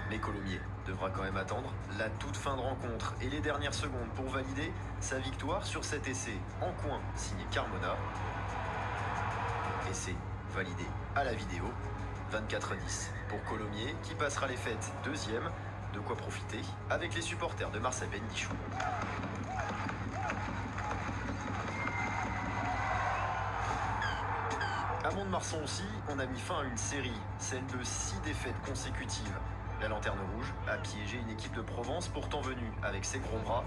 Mais Colomiers devra quand même attendre la toute fin de rencontre et les dernières secondes pour valider sa victoire sur cet essai en coin, signé Carmona. Essai validé à la vidéo. 24-10 pour Colomiers qui passera les fêtes deuxième, de quoi profiter avec les supporters de Marcel Bendichou. À Mont-de-Marsan aussi, on a mis fin à une série, celle de 6 défaites consécutives. La Lanterne Rouge a piégé une équipe de Provence pourtant venue avec ses gros bras.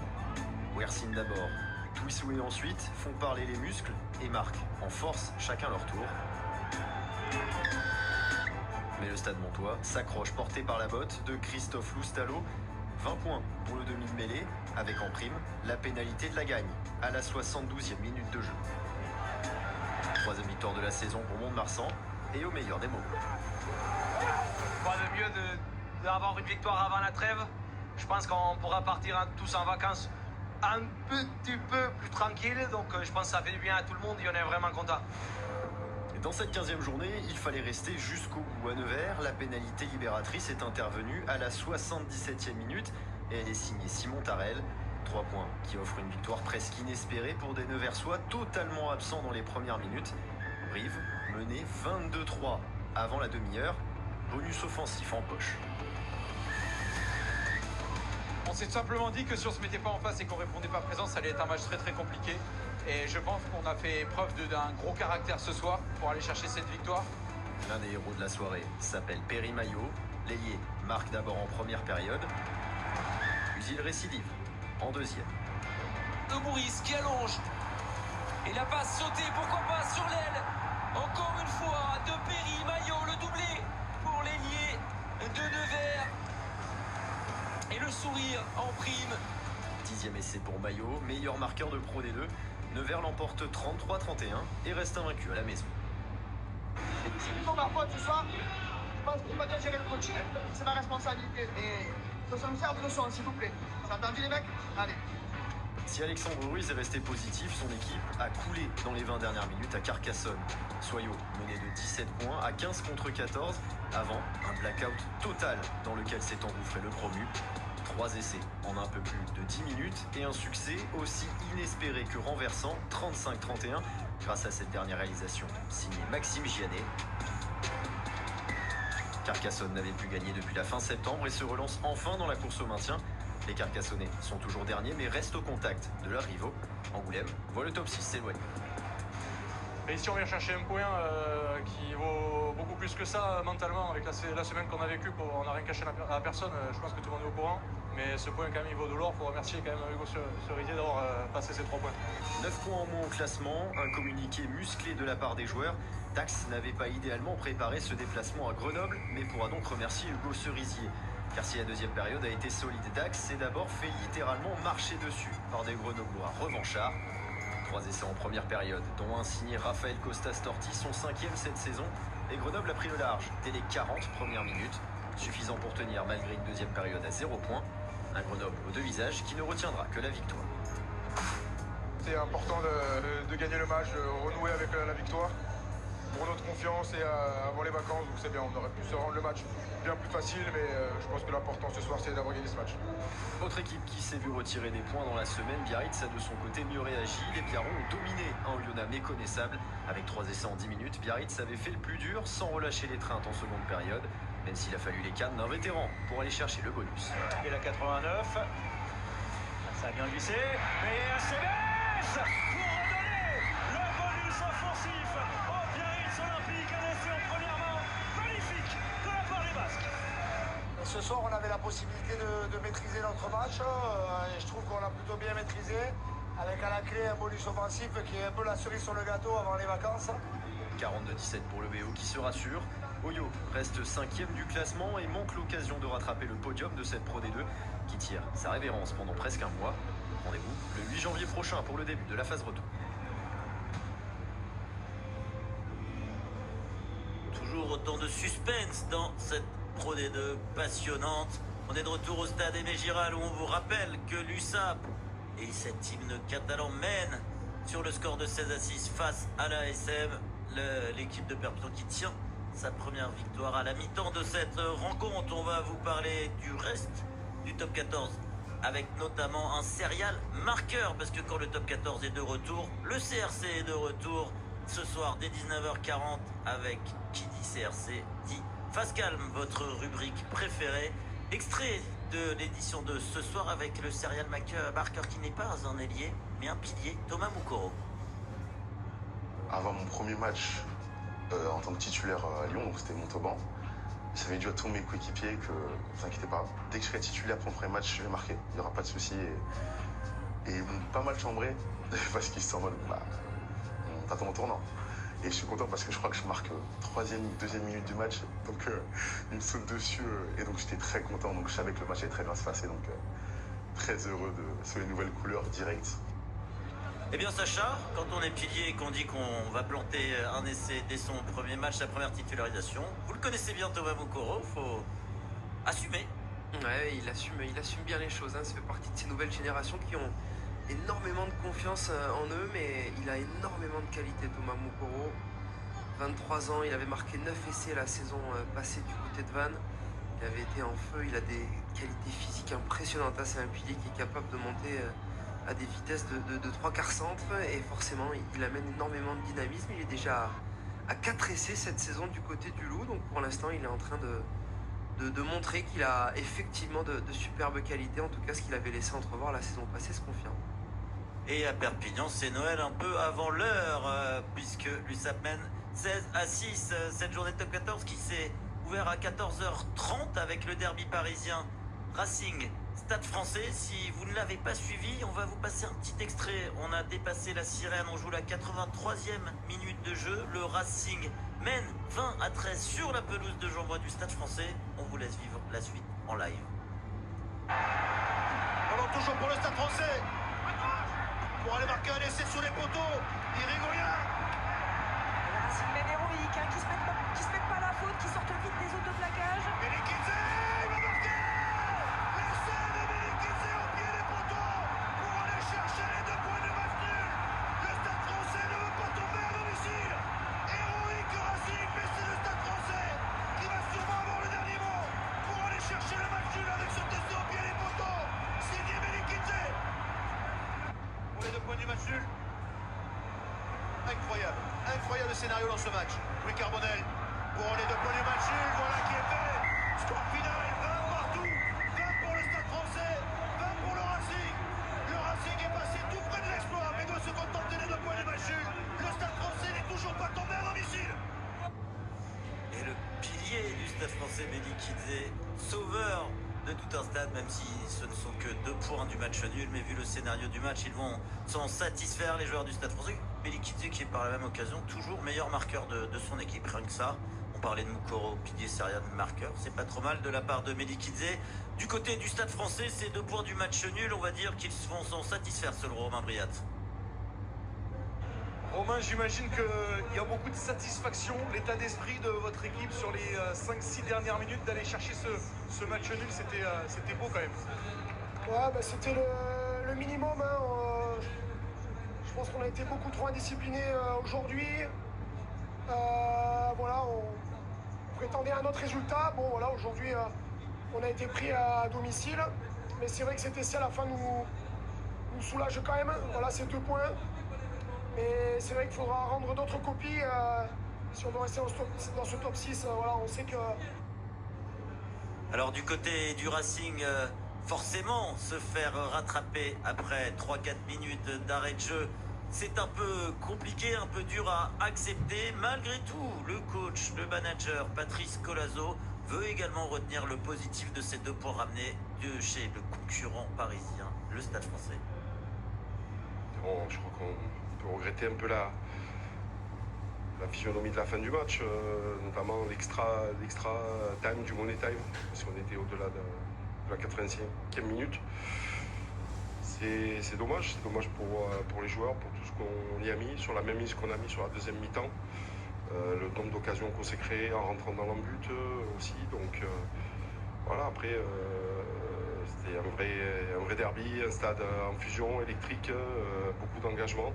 Wersin d'abord, Twissou ensuite font parler les muscles et marquent en force chacun leur tour. Mais le Stade Montois s'accroche porté par la botte de Christophe Loustalo. 20 points pour le demi de mêlée, avec en prime la pénalité de la gagne à la 72e minute de jeu. 3e victoire de la saison pour Mont-de-Marsan et au meilleur des mots. Pas de mieux d'avoir une victoire avant la trêve. Je pense qu'on pourra partir tous en vacances un petit peu plus tranquille. Donc je pense que ça fait du bien à tout le monde et on est vraiment content. Dans cette 15e journée, il fallait rester jusqu'au bout à Nevers. La pénalité libératrice est intervenue à la 77e minute et elle est signée Simon Tarel. 3 points qui offrent une victoire presque inespérée pour des Neversois totalement absents dans les premières minutes. Brive menait 22-3 avant la demi-heure. Bonus offensif en poche. On s'est simplement dit que si on se mettait pas en face et qu'on répondait pas présent, ça allait être un match très compliqué. Et je pense qu'on a fait preuve d'un gros caractère ce soir pour aller chercher cette victoire. L'un des héros de la soirée s'appelle Perry Maillot. L'ailier marque d'abord en première période, puis il récidive en deuxième. De Bourris qui allonge. Et la passe sautée, pourquoi pas sur l'aile. Encore une fois de Perry Maillot, le doublé pour l'ailier de Nevers. Et le sourire en prime. 10e essai pour Maillot, meilleur marqueur de Pro D2. Nevers l'emporte 33-31 et reste invaincu à la maison. C'est plutôt ma faute ce soir. Je pense qu'il faut pas bien gérer le coaching. C'est ma responsabilité. Et faut s'en faire de leçon, s'il vous plaît. C'est entendu les mecs? Allez. Si Alexandre Ruiz est resté positif, son équipe a coulé dans les 20 dernières minutes à Carcassonne. Soyaux menait de 17 points à 15 contre 14 avant un blackout total dans lequel s'est engouffré le promu. 3 essais en un peu plus de 10 minutes et un succès aussi inespéré que renversant, 35-31, grâce à cette dernière réalisation signée Maxime Gianet. Carcassonne n'avait plus gagné depuis la fin septembre et se relance enfin dans la course au maintien. Les Carcassonnais sont toujours derniers mais restent au contact de leurs rivaux. Angoulême voit le top 6 s'éloigner. Et ici on vient chercher un point qui vaut beaucoup plus que ça mentalement avec la semaine qu'on a vécue. On n'a rien caché à personne, je pense que tout le monde est au courant. Mais ce point quand même il vaut de l'or, il faut remercier quand même Hugo Cerisier d'avoir passé ces 3 points. 9 points en moins au classement, un communiqué musclé de la part des joueurs. Dax n'avait pas idéalement préparé ce déplacement à Grenoble, mais pourra donc remercier Hugo Cerisier. Car si la deuxième période a été solide, Dax s'est d'abord fait littéralement marcher dessus par des Grenoblois revanchards. 3 essais en première période, dont un signé Raphaël Costas-Torti, son 5e cette saison. Et Grenoble a pris le large dès les 40 premières minutes, suffisant pour tenir malgré une deuxième période à 0 points. Un Grenoble aux 2 visages qui ne retiendra que la victoire. C'est important de gagner le match, de renouer avec la victoire pour notre confiance et avant les vacances. Donc c'est bien, on aurait pu se rendre le match bien plus facile, mais je pense que l'important ce soir c'est d'avoir gagné ce match. Autre équipe qui s'est vue retirer des points dans la semaine, Biarritz a de son côté mieux réagi. Les Biarrons ont dominé un Oyonnax méconnaissable. Avec 3 essais en 10 minutes, Biarritz avait fait le plus dur sans relâcher les treintes en seconde période, même s'il a fallu les cannes d'un vétéran pour aller chercher le bonus. Et la 89, ça a bien glissé, mais CBS pour redonner le bonus offensif au Biarritz Olympique, un essai en première main, magnifique de la part des Basques. Ce soir, on avait la possibilité de maîtriser notre match et je trouve qu'on l'a plutôt bien maîtrisé avec à la clé un bonus offensif qui est un peu la cerise sur le gâteau avant les vacances. 42-17 pour le BO qui se rassure. Oyo reste 5e du classement et manque l'occasion de rattraper le podium de cette Pro D2 qui tire sa révérence pendant presque un mois. Rendez-vous le 8 janvier prochain pour le début de la phase retour. Toujours autant de suspense dans cette Pro D2 passionnante. On est de retour au stade Aimé Giral où on vous rappelle que l'USAP et cet hymne catalan mène sur le score de 16-6 face à la SM. L'équipe de Perpignan qui tient sa première victoire à la mi-temps de cette rencontre. On va vous parler du reste du top 14 avec notamment un serial marqueur parce que quand le top 14 est de retour, le CRC est de retour ce soir dès 19h40 avec qui dit CRC dit Face Calme, votre rubrique préférée. Extrait de l'édition de ce soir avec le serial marqueur qui n'est pas un ailier mais un pilier, Thomas Moukoro. Avant mon premier match en tant que titulaire à Lyon, donc c'était Montauban, j'avais dit à tous mes coéquipiers que ne vous inquiétez pas, dès que je serai titulaire pour mon premier match, je vais marquer, il n'y aura pas de souci. Et ils m'ont pas mal chambré parce qu'ils sont en mode on t'attend au tournant. Et je suis content parce que je crois que je marque 3e ou 2e minute du match, donc ils me sautent dessus et donc j'étais très content, donc je savais que le match allait très bien se passer, donc très heureux de sur les nouvelles couleurs directes. Eh bien Sacha, quand on est pilier et qu'on dit qu'on va planter un essai dès son premier match, sa première titularisation, vous le connaissez bien Thomas Moukoro, faut assumer. Ouais, il assume bien les choses, hein. Ça fait partie de ces nouvelles générations qui ont énormément de confiance en eux, mais il a énormément de qualité Thomas Moukoro. 23 ans, il avait marqué 9 essais la saison passée du côté de Vannes. Il avait été en feu, il a des qualités physiques impressionnantes. C'est un pilier qui est capable de monter à des vitesses de 3/4 centre et forcément il amène énormément de dynamisme. Il est déjà à 4 essais cette saison du côté du Loup, donc pour l'instant il est en train de montrer qu'il a effectivement de superbes qualités. En tout cas, ce qu'il avait laissé entrevoir la saison passée se confirme. Et à Perpignan, c'est Noël un peu avant l'heure, puisque l'USAP mène 16-6. Cette journée de top 14 qui s'est ouverte à 14h30 avec le derby parisien Racing Stade Français. Si vous ne l'avez pas suivi, on va vous passer un petit extrait. On a dépassé la sirène, on joue la 83e minute de jeu. Le Racing mène 20-13 sur la pelouse de Jean-Bouin du Stade Français. On vous laisse vivre la suite en live. Alors toujours pour le Stade Français. Pour aller marquer un essai sur les poteaux. Irigoyen. Le Racing mène héroïque, qui se mettent pas la faute, qui sortent vite des autoplaquages. Mélikidze, il va marquer. L'essai de Mélikidze au pied des poteaux pour aller chercher les 2 points de match nul. Le Stade Français ne veut pas tomber à domicile. Héroïque Racing, mais c'est le Stade Français qui va sûrement avoir le dernier mot pour aller chercher le match nul avec ce essai au pied des poteaux. Signé Mélikidze. Pour les 2 points du match nul. Incroyable scénario dans ce match. Louis Carbonel pour les 2 points du match nul. Voilà qui est fait. Score final, 20 partout. 20 pour le Stade Français, 20 pour le Racing. Le Racing est passé tout près de l'exploit, mais doit se contenter des 2 points du match nul. Le Stade Français n'est toujours pas tombé à domicile. Et le pilier du Stade Français, Mélikidze, sauveur de tout un stade, même si ce ne sont que 2 points du match nul, mais vu le scénario du match, ils vont s'en satisfaire, les joueurs du Stade Français. Mélikidze qui est par la même occasion toujours meilleur marqueur de son équipe, rien que ça. On parlait de Moukoro, pilier serial marqueur, c'est pas trop mal de la part de Mélikidze. Du côté du Stade Français, ces 2 points du match nul, on va dire qu'ils vont s'en satisfaire selon Romain Briat. Romain, j'imagine qu'il y a beaucoup de satisfaction, l'état d'esprit de votre équipe sur les 5-6 dernières minutes d'aller chercher ce match nul, c'était beau quand même. Ouais, c'était le minimum. Je pense qu'on a été beaucoup trop indisciplinés aujourd'hui. Voilà, on prétendait à un autre résultat. Bon, voilà, aujourd'hui, on a été pris à domicile. Mais c'est vrai que cette essai à la fin nous soulage quand même. Voilà, c'est 2 points. Mais c'est vrai qu'il faudra rendre d'autres copies si on veut rester dans ce top 6. Voilà, on sait que... Alors du côté du Racing, forcément, se faire rattraper après 3-4 minutes d'arrêt de jeu, c'est un peu compliqué, un peu dur à accepter. Malgré tout, le coach, le manager Patrice Colazo veut également retenir le positif de ces 2 points ramenés de chez le concurrent parisien, le Stade Français. Bon, je crois qu'on peut regretter un peu la physionomie de la fin du match, notamment l'extra time du money time, parce qu'on était au-delà de la 85e minute. C'est dommage pour les joueurs, pour tout ce qu'on y a mis, sur la même mise qu'on a mis sur la deuxième mi-temps. Le nombre d'occasions qu'on s'est créées en rentrant dans l'embut aussi. Donc voilà, après c'était un vrai derby, un stade en fusion électrique, beaucoup d'engagement.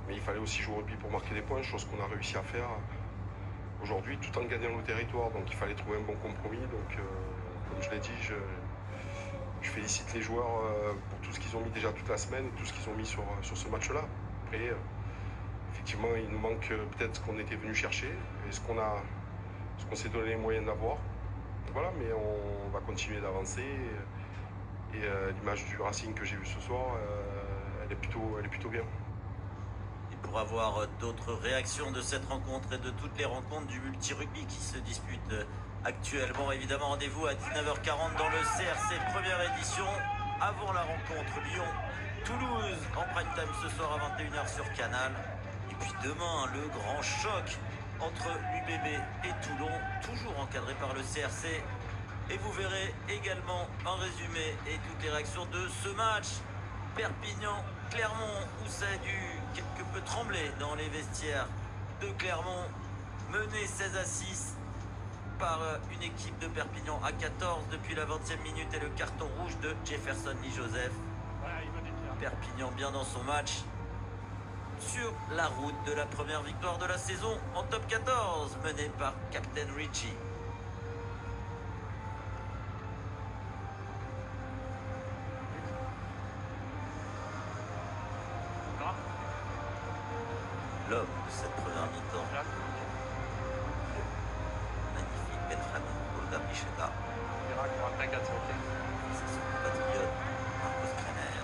Mais il fallait aussi jouer au rugby pour marquer des points, chose qu'on a réussi à faire aujourd'hui tout en gagnant le territoire. Donc il fallait trouver un bon compromis. Donc comme je l'ai dit, je félicite les joueurs pour tout ce qu'ils ont mis déjà toute la semaine et tout ce qu'ils ont mis sur ce match-là. Après, effectivement, il nous manque peut-être ce qu'on était venu chercher et ce qu'on s'est donné les moyens d'avoir. Voilà, mais on va continuer d'avancer. Et l'image du Racing que j'ai vue ce soir, elle est plutôt bien. Pour avoir d'autres réactions de cette rencontre et de toutes les rencontres du multi-rugby qui se disputent actuellement. Évidemment, rendez-vous à 19h40 dans le CRC première édition, avant la rencontre Lyon-Toulouse en prime time ce soir à 21h sur Canal. Et puis demain, le grand choc entre l'UBB et Toulon, toujours encadré par le CRC. Et vous verrez également un résumé et toutes les réactions de ce match. Perpignan-Clermont, où ça a dû quelque peu trembler dans les vestiaires de Clermont, mené 16-6 par une équipe de Perpignan à 14 depuis la 20e minute et le carton rouge de Jefferson Lee Joseph. Perpignan bien dans son match, sur la route de la première victoire de la saison en top 14, menée par Captain Richie. L'homme de cette première mi-temps. Magnifique Benjamin Olga Picheta. C'est son compatriote Marcos Kremer.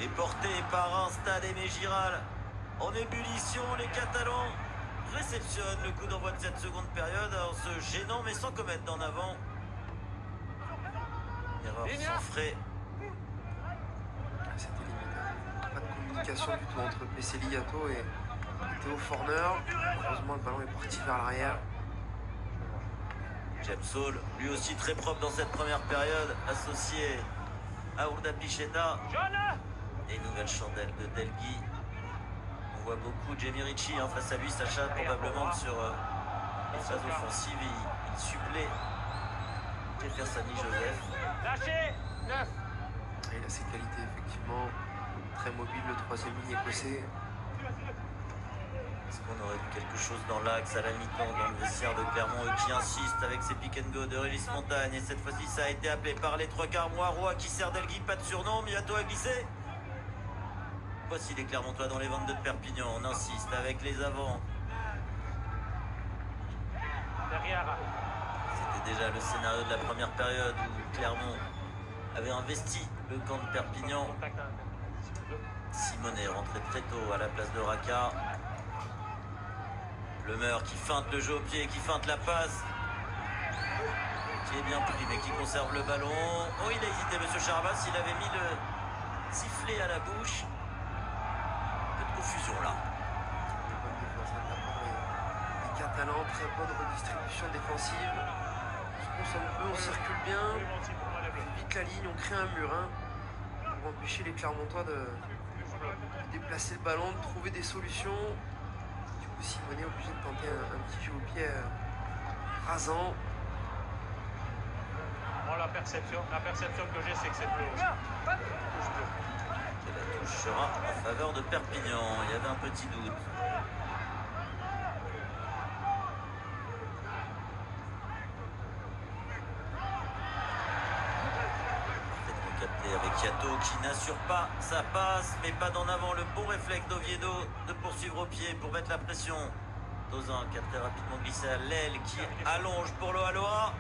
Et porté par un Stade Aimé Giral en ébullition, les Catalans réceptionnent le coup d'envoi de cette seconde période en se gênant mais sans commettre d'en avant. Erreur sans frais. C'était limite. Pas de communication du tout entre PC Ligato et Théo Forner. Heureusement, le ballon est parti vers l'arrière. James Hall, lui aussi très propre dans cette première période, associé à Urda Picheta. Et nouvelle chandelle de Delgui. On voit beaucoup Jamie Ritchie face à lui, Sacha probablement sur les phases offensives, il supplée Jefferson Lee Joseph. Et il a ses qualités effectivement, très mobile, le troisième ligne écossais. Est-ce qu'on aurait vu quelque chose dans l'axe à la mi-temps dans le vestiaire de Clermont qui insiste avec ses pick and go de Régis Montagne, et cette fois-ci ça a été appelé par les 3/4 Moirois qui sert Delgui, pas de surnom, Miato a glissé. Voici les Clermontois dans les 22 de Perpignan. On insiste avec les avants. C'était déjà le scénario de la première période où Clermont avait investi le camp de Perpignan. Simonet rentré très tôt à la place de Raka. Lemeur qui feinte le jeu au pied, qui feinte la passe. Qui est bien pris mais qui conserve le ballon. Oh, il a hésité, monsieur Charbas. Il avait mis le sifflet à la bouche. Confusion là. Bonne défense de la part des Catalans, très bonne redistribution défensive. On se consomme peu, on circule bien. On fait vite la ligne, on crée un mur pour empêcher les Clermontois de déplacer le ballon, de trouver des solutions. Du coup, Simone est obligé de tenter un petit jeu au pied rasant. Moi, la perception que j'ai, c'est que c'est bleu. Touche bleu. Et la touche sera en faveur de Perpignan. Il y avait un petit doute. Parfaitement capté avec Yato qui n'assure pas sa passe, mais pas d'en avant. Le bon réflexe d'Oviedo de poursuivre au pied pour mettre la pression. Dozin qui a très rapidement glissé à l'aile, qui allonge pour le Aloha.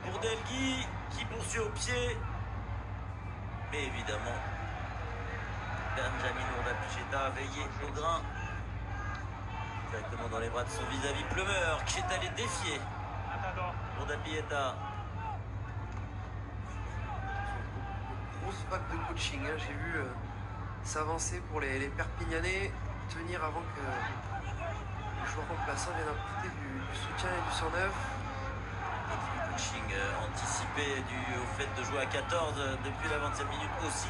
Pour Delgui qui poursuit au pied. Mais évidemment, Benjamin Urdapicheta a veillé au grain. Directement dans les bras de son vis-à-vis Plumeur qui est allé défier Urdapicheta. Grosse vague de coaching, hein. J'ai vu s'avancer pour les Perpignanais, tenir avant que le joueur remplaçant vienne apporter du soutien et du 109. Coaching anticipé dû au fait de jouer à 14 depuis la 20e minute aussi.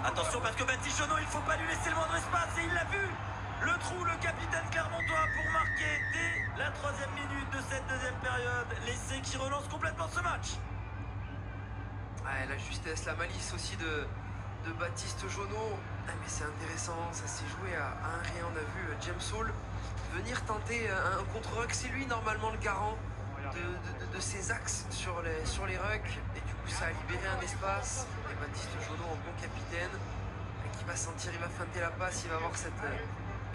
Attention parce que Baptiste Jonot, il ne faut pas lui laisser le moindre espace et il l'a vu. Le trou, le capitaine clermontois pour marquer dès la 3e minute de cette deuxième période. L'essai qui relance complètement ce match. Ouais, la justesse, la malice aussi de Baptiste Jonot. Ah, mais c'est intéressant, ça s'est joué à un rien. On a vu James Hall venir tenter un contre-ruck. C'est lui normalement le garant de ses axes sur les rucks. Et du coup ça a libéré un espace. Et Baptiste Jonot en bon capitaine qui va sentir, il va feinter la passe, il va avoir cette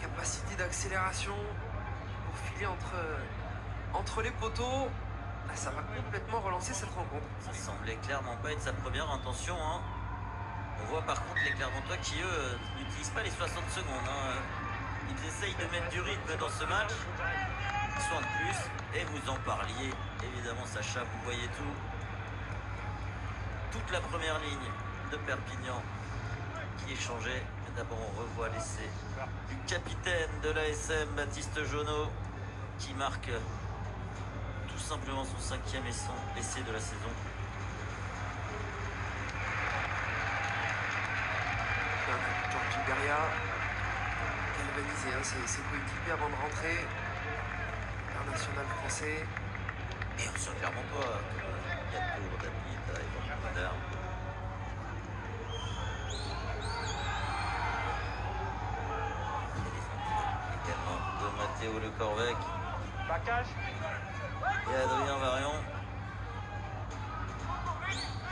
capacité d'accélération pour filer entre les poteaux. Ah, ça va complètement relancer cette rencontre. Ça semblait clairement pas être sa première intention, hein. On voit par contre les Clermontois qui eux n'utilisent pas les 60 secondes, hein. Ils essayent de mettre du rythme dans ce match. Ils sont de plus. Et vous en parliez, évidemment Sacha, vous voyez tout. Toute la première ligne de Perpignan qui est changée. D'abord on revoit l'essai du capitaine de l'ASM, Baptiste Jonot, qui marque tout simplement son 5e essai de la saison. Georges Iberia galvanisé, hein, ses coéquipiers avant de rentrer. International français. Et on sort clairement pas Yato, Urdapicheta et Van Poder. Également de Matteo Le Corvec. Placage. Et Adrien Varion.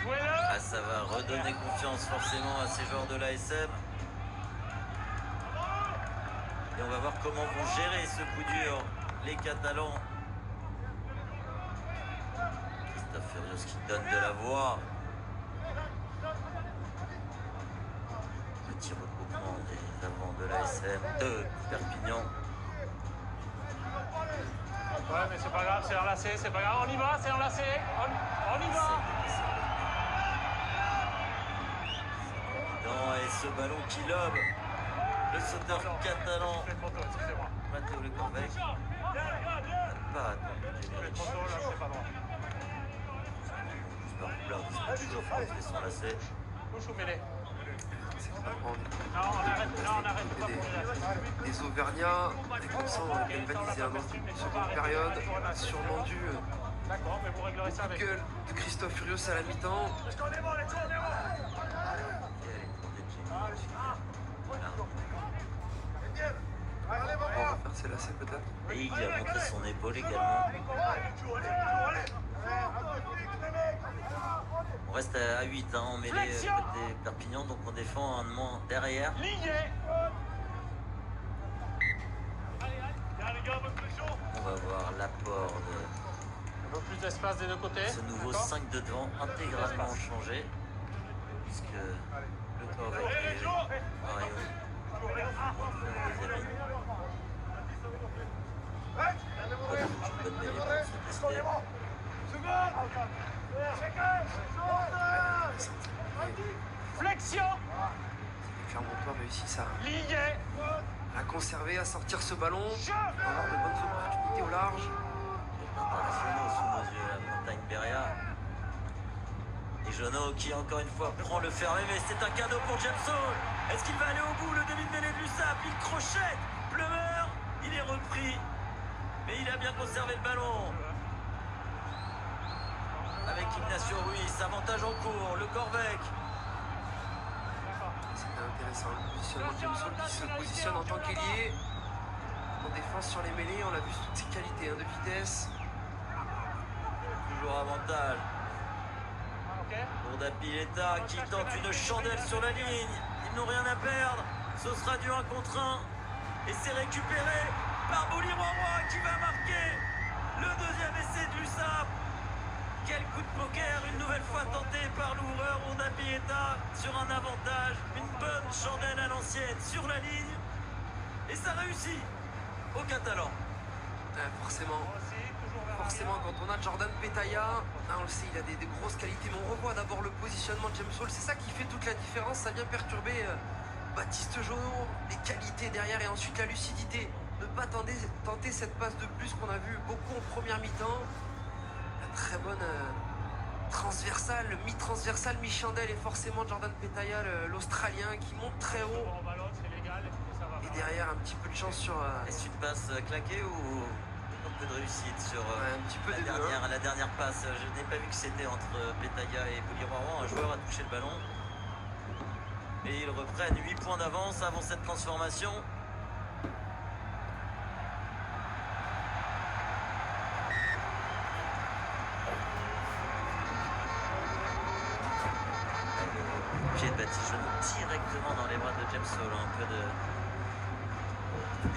Ah, ça va redonner confiance forcément à ces joueurs de l'ASM. Et on va voir comment vont gérer ce coup dur les Catalans. Christophe Furios qui donne de la voix. Petit regroupement des avants de l'ASM de Perpignan. Ouais, mais c'est pas grave, c'est enlacé, c'est pas grave. On y va, c'est enlacé. On y va. Et ce ballon qui lobe le sauteur catalan Matteo Le Corvec. Pas attendu. C'est pas droit. Juste par couleur disponible, ils sont lacés. Touche ou mêlée? Non, on arrête. Les Auvergnats, les Consents galvanisés dans une seconde période, sûrement dû au gueule de Christophe Furios à la mi-temps. On va faire ses lacets peut-être. Et il a montré son épaule également. On reste à 8 hein, en mêlée côté Perpignan, donc on défend un de moins derrière. On va voir l'apport de un peu plus d'espace des deux côtés. Ce nouveau 5 de devant intégralement changé. Puisque Le Corvec et Mario bonne mêlée pour se tester. Flexion. Les Clermontois réussissent à conserver, à sortir ce ballon, à avoir de bonnes opportunités au large. Internationaux sous nos yeux, la montagne Beria. Et je Jonno qui encore une fois prend le fermé, mais c'est un cadeau pour Jamesol. Est-ce qu'il va aller au bout? Le demi de mêlée de l'USAP, il crochette. Plumeur, il est repris, mais il a bien conservé le ballon. Avec Ignacio Ruiz, avantage en cours, le Corvec. C'était intéressant, le positionnement de Jamesol qui se positionne en tant qu'ailier. En défense sur les mêlées, on a vu toutes ses qualités de vitesse. Toujours avantage. Pour Dapileta qui tente une chandelle sur la ligne. Ils n'ont rien à perdre. Ce sera du 1 contre 1. Et c'est récupéré par Bouliroa qui va marquer le deuxième essai de l'USAP. Quel coup de poker, une nouvelle fois tenté par l'ouvreur Dapileta sur un avantage. Une bonne chandelle à l'ancienne sur la ligne. Et ça réussit au Catalan. Forcément, quand on a Jordan Petaya, on le sait, il a des grosses qualités, mais on revoit d'abord le positionnement de Jamesol. C'est ça qui fait toute la différence. Ça vient perturber Baptiste Jonno, les qualités derrière et ensuite la lucidité. Ne pas tenter cette passe de plus qu'on a vu beaucoup en première mi-temps. La très bonne transversale, mi-transversale, mi-chandelle et forcément Jordan Petaya, l'Australien, qui monte très haut. Et derrière, un petit peu de chance sur... Est-ce une passe claquée ou un peu de réussite sur un petit peu la dernière passe? Je n'ai pas vu que c'était entre Petaya et Bouliroa. Un joueur a touché le ballon. Et ils reprennent 8 points d'avance avant cette transformation. Pied de Baptiste Jonno directement dans les bras de Jamesol. Un peu de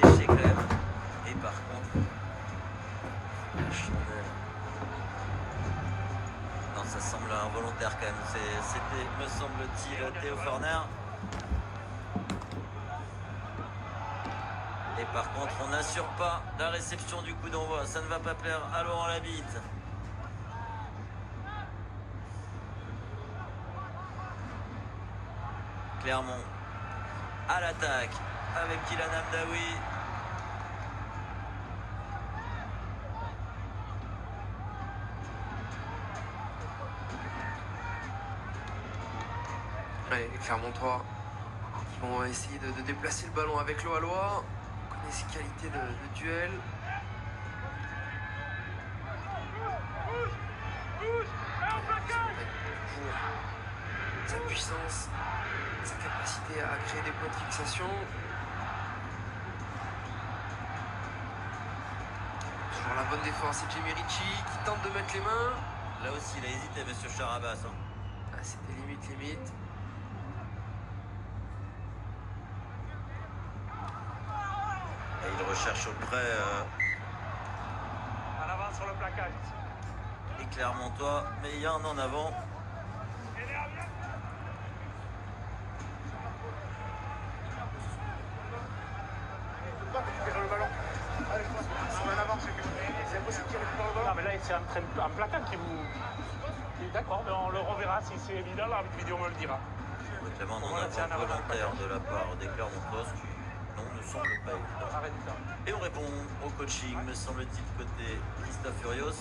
déchet quand même. Et par contre, la chandelle. Non, ça semble involontaire quand même. C'était, me semble-t-il, Théo Forner. Et par contre, on n'assure pas la réception du coup d'envoi. Ça ne va pas plaire à Laurent Labitte. Clermont à l'attaque avec Kylian Amdaoui. Allez, les Clermontois qui vont essayer de déplacer le ballon avec Loa. On connaît ses qualités de duel. Sa puissance, sa capacité à créer des points de fixation. Toujours la bonne défense, c'est Jimmy Ricci qui tente de mettre les mains. Là aussi, il a hésité, monsieur Charabas. C'était limite. Et il recherche auprès En avant sur le plaquage. les Clermontois, mais il y a un en avant. Non mais là c'est un plaquage qui vous... D'accord, mais on le reverra si c'est évident, l'arbitre vidéo me le dira. Notamment en avant volontaire de la part des Clermontois, ce qui non ne semble pas évident. Et on répond au coaching, me semble-t-il, côté Christophe Furios.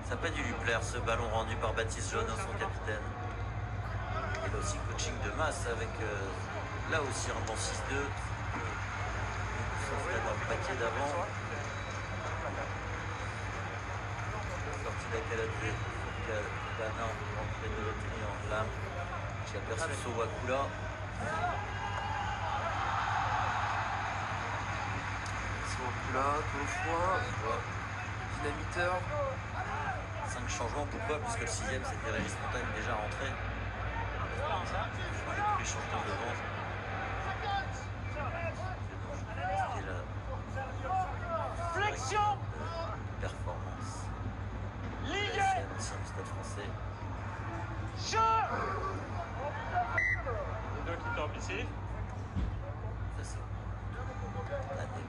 Ça n'a pas dû lui plaire ce ballon rendu par Baptiste Jonno, son capitaine. Et là aussi coaching de masse avec là aussi un bon 6-2. Sauf là dans le paquet d'avant. Sortie d'Akaladé, Furcana, entrée de Lotterie en lame. Qui a perçu Sowakula. Sowakula, Tolofoin, dynamiteur. 5 changements, pourquoi? Puisque le 6ème c'était Régis Montagne déjà rentré. Les changements devant. Flexion. Performance. Ligue. Ancien du Stade Français. Jeu. Les deux qui tombent ici. C'est ça.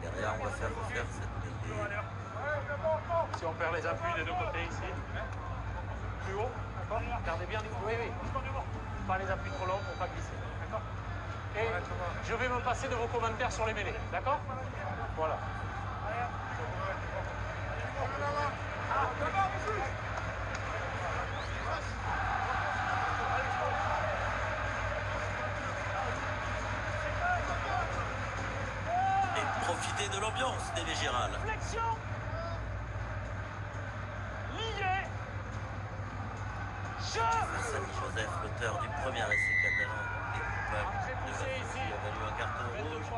Derrière, on va faire refaire cette BD. Si on perd les appuis des deux côtés ici. Plus haut, d'accord? Gardez bien les... Oui. Pas les appuis trop longs pour pas glisser, d'accord? Et je vais me passer de vos commentaires sur les mêlées, d'accord? Voilà. Et profiter de l'ambiance d'Aimé Giral. Flexion. Lié. Jeu. Samy Joseph, l'auteur du premier essai catalan, est coupable Entrée de poussée la faute ici. qui a valu un carton rouge.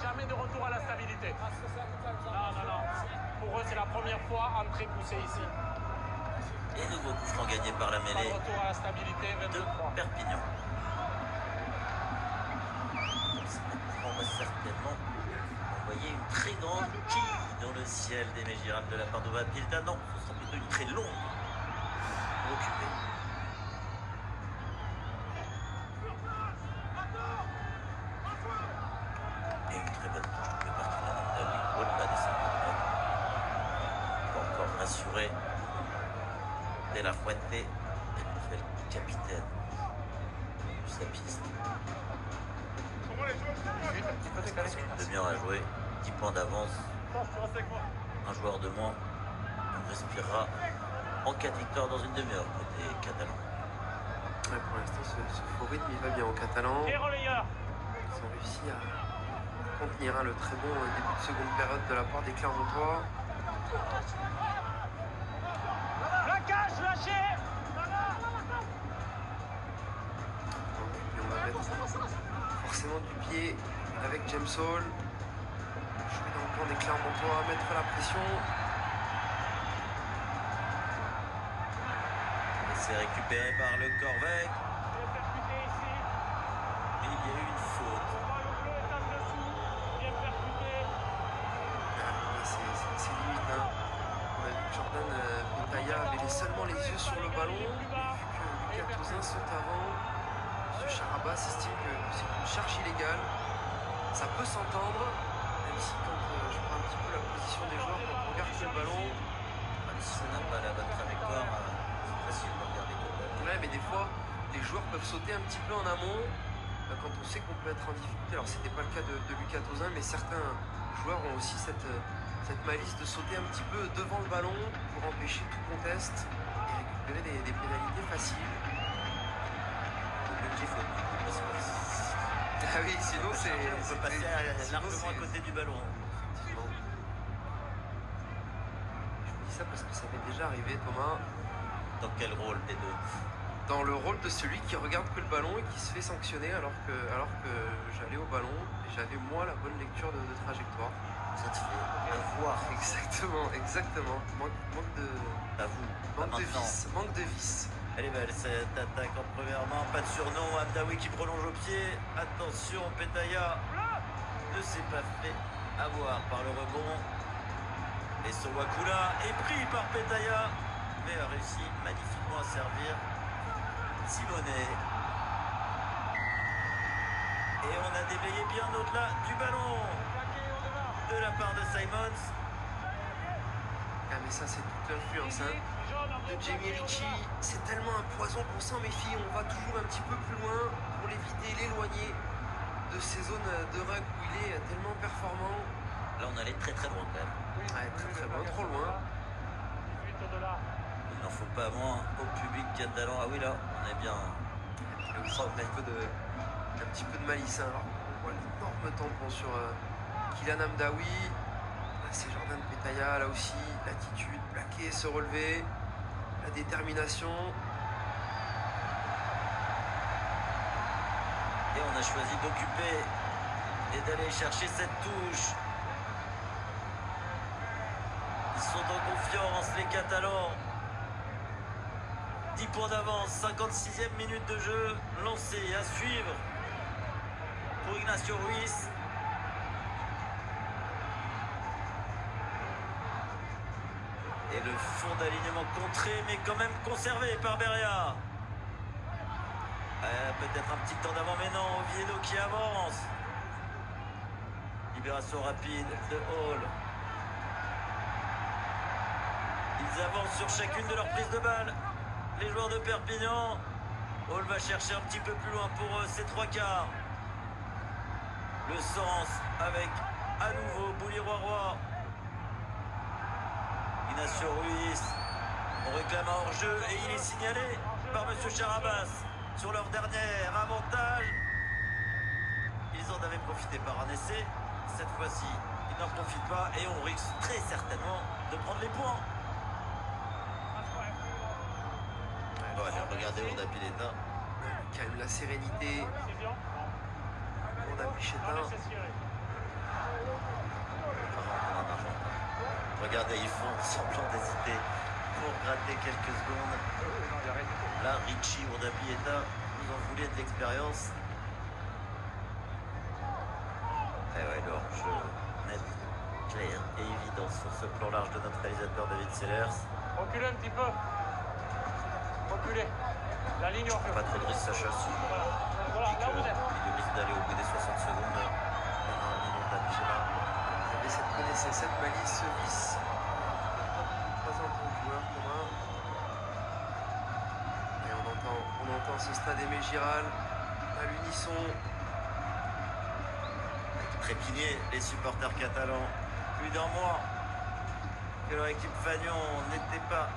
Jamais de retour à la stabilité. Non. Pour eux, c'est la première fois entrée poussée ici. Et nouveau coup franc gagné par la Pas mêlée de retour à la stabilité, de 23. Perpignan. On va certainement envoyer une très grande quille dans le ciel d'Aimé Giral de la part de Vapilda. Non, ce sera plutôt une très longue pour occuper. Et une très bonne touche de Perpignan Namdaoui au-delà des 50 mètres. Pas encore rassuré De La Fuente, éventuel capitaine de sa piste. Presque une demi-heure à jouer, 10 points d'avance, un joueur de moins. On respirera en cas de victoire dans une demi-heure côté catalan. Ouais, pour l'instant, ce faux rythme, il va bien au catalan. Et relayeur. Ils ont réussi à contenir le très bon début de seconde période de la part des Clermontois. Plaquage lâché. Et on va mettre forcément du pied avec James Hall. Jouer dans le camp des Clermontois, mettre la pression. Et c'est récupéré par le Corvec. Il est percuté ici. Mais il y a eu une faute. Le maillot bleu est en dessous. Bien percuté. C'est limite. Hein. On a vu que Jordan Petaya avait seulement les yeux sur le ballon. Et vu que Lucas Tozin saute avant, M. Charabas estime que c'est une charge illégale. Ça peut s'entendre, même si quand je prends un petit peu la position des joueurs, quand on regarde le ballon, Même si ça n'a pas la bonne trajectoire, c'est facile de regarder le ballon. ouais, mais des fois, les joueurs peuvent sauter un petit peu en amont quand on sait qu'on peut être en difficulté. Alors, c'était pas le cas de Lucas Tozin, mais certains joueurs ont aussi cette malice de sauter un petit peu devant le ballon pour empêcher tout contest et récupérer des pénalités faciles. L'objectif faute du coup, parce que Ah oui, sinon c'est. on peut passer largement à côté du ballon. Effectivement. Je vous dis ça parce que ça m'est déjà arrivé, Thomas, Dans quel rôle des deux? dans le rôle de celui qui regarde que le ballon et qui se fait sanctionner alors que j'allais au ballon et j'avais moi la bonne lecture de trajectoire. Ça te fait avoir. Exactement. Manque de. À vous. Manque de Maintenant. vis. Manque de vis. Elle est belle cette attaque en première main. Pas de surnom. Amdaoui qui prolonge au pied. Attention, Petaya ne s'est pas fait avoir par le rebond. Et Sowakula est pris par Petaya, mais a réussi magnifiquement à servir Simonet. Et on a déblayé bien au-delà du ballon de la part de Simons. Ah mais ça c'est toute l'influence de Jamie Ricci. C'est tellement un poison qu'on s'en méfie. On va toujours un petit peu plus loin pour l'éviter, l'éloigner de ces zones de rug où il est tellement performant. Là on allait très très loin quand même. Ouais, très loin, trop loin. Il n'en faut pas moins au public catalan. Ah oui là, on est bien. Il a aussi un petit peu de malice. Hein. Alors, on voit l'énorme tampon sur Kylian Amdaoui. Là, c'est Jordan Petaya, là aussi. L'attitude, plaquer, se relever. La détermination. Et on a choisi d'occuper et d'aller chercher cette touche. Ils sont en confiance, les Catalans. 10 points d'avance, 56e minute de jeu, lancé à suivre pour Ignacio Ruiz. Et le fond d'alignement contré, mais quand même conservé par Beria. Peut-être un petit temps d'avant, mais non, Oviedo qui avance. Libération rapide de Hall. Ils avancent sur chacune de leurs prises de balle. Les joueurs de Perpignan. Hall va chercher un petit peu plus loin pour ses trois quarts. Le sens avec à nouveau Bouliroy-Roy. Ignacio Ruiz On réclame un hors-jeu et il est signalé par M. Charabas sur leur dernier avantage. Ils en avaient profité par un essai. Cette fois-ci, ils n'en profitent pas et on risque très certainement de prendre les points. Ouais, regardez Urda Pileta. Calme, la sérénité. Urda Pileta. Regardez, ils font semblant d'hésiter pour gratter quelques secondes. Là, Richie, Urda Pileta, vous en voulez de l'expérience. Et ouais, le hors-jeu net, clair et évident sur ce plan large de notre réalisateur David Sellers. Reculez un petit peu. Reculez. La ligne hors-jeu. Pas trop de risque, Sacha. Voilà, là vous êtes. Il risque d'aller au bout des 60 secondes. Vous avez cette malice, ce vice. Pas un bon joueur commun. Et on entend ce stade Aimé Giral à l'unisson. Trépigner les supporters catalans. Plus d'un mois que leur équipe Fagnon n'était pas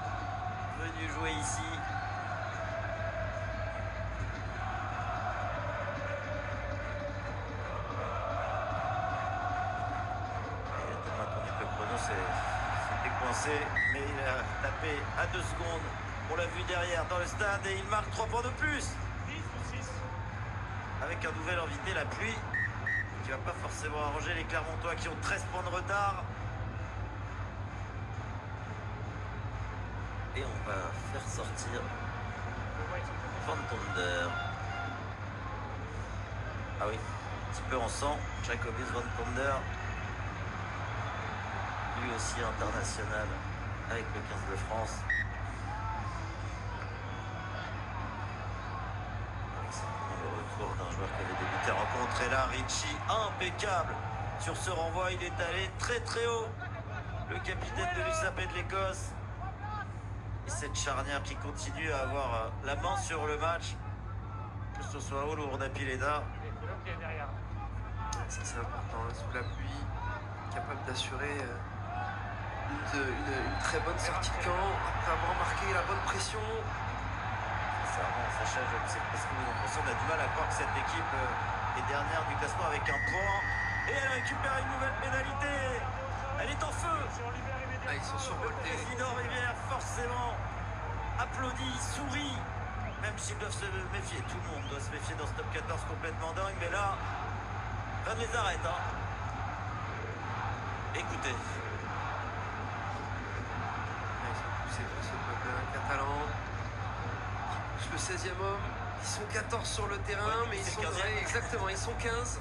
venue jouer ici. Le chrono s'était coincé, mais il a tapé à 2 secondes. On l'a vu derrière dans le stade et il marque 3 points de plus. 10 ou 6. Avec un nouvel invité, la pluie, qui va pas forcément arranger les Clermontois qui ont 13 points de retard. Et on va faire sortir Van Tonder. Ah oui, un petit peu en sang, Jacobus Van Tonder. Lui aussi international avec le 15 de France. Le retour d'un joueur qui avait débuté rencontre. Et là, Richie, impeccable sur ce renvoi. Il est allé très très haut. Le capitaine de l'USAP de l'Écosse. Et cette charnière qui continue à avoir la main sur le match. Que ce soit Olo ou Urda Pileta. Ça c'est important, hein, sous la pluie, capable d'assurer une très bonne sortie de camp après avoir marqué la bonne pression. Sincèrement, Sacha, je ne sais pas ce que vous en pensez. On a du mal à croire que cette équipe est dernière du classement avec un point. Et elle récupère une nouvelle pénalité. Elle est en feu. Ah, ils sont survoltés. Le président Rivière, forcément, applaudit, sourit. Même s'ils doivent se méfier. Tout le monde doit se méfier dans ce top 14 complètement dingue. Mais là, rien ne les arrête. Hein. Écoutez. C'est ce peuple catalan qui pousse le 16e homme. Ils sont 14 sur le terrain, Ouais, mais ils sont 15e. exactement, ils sont 15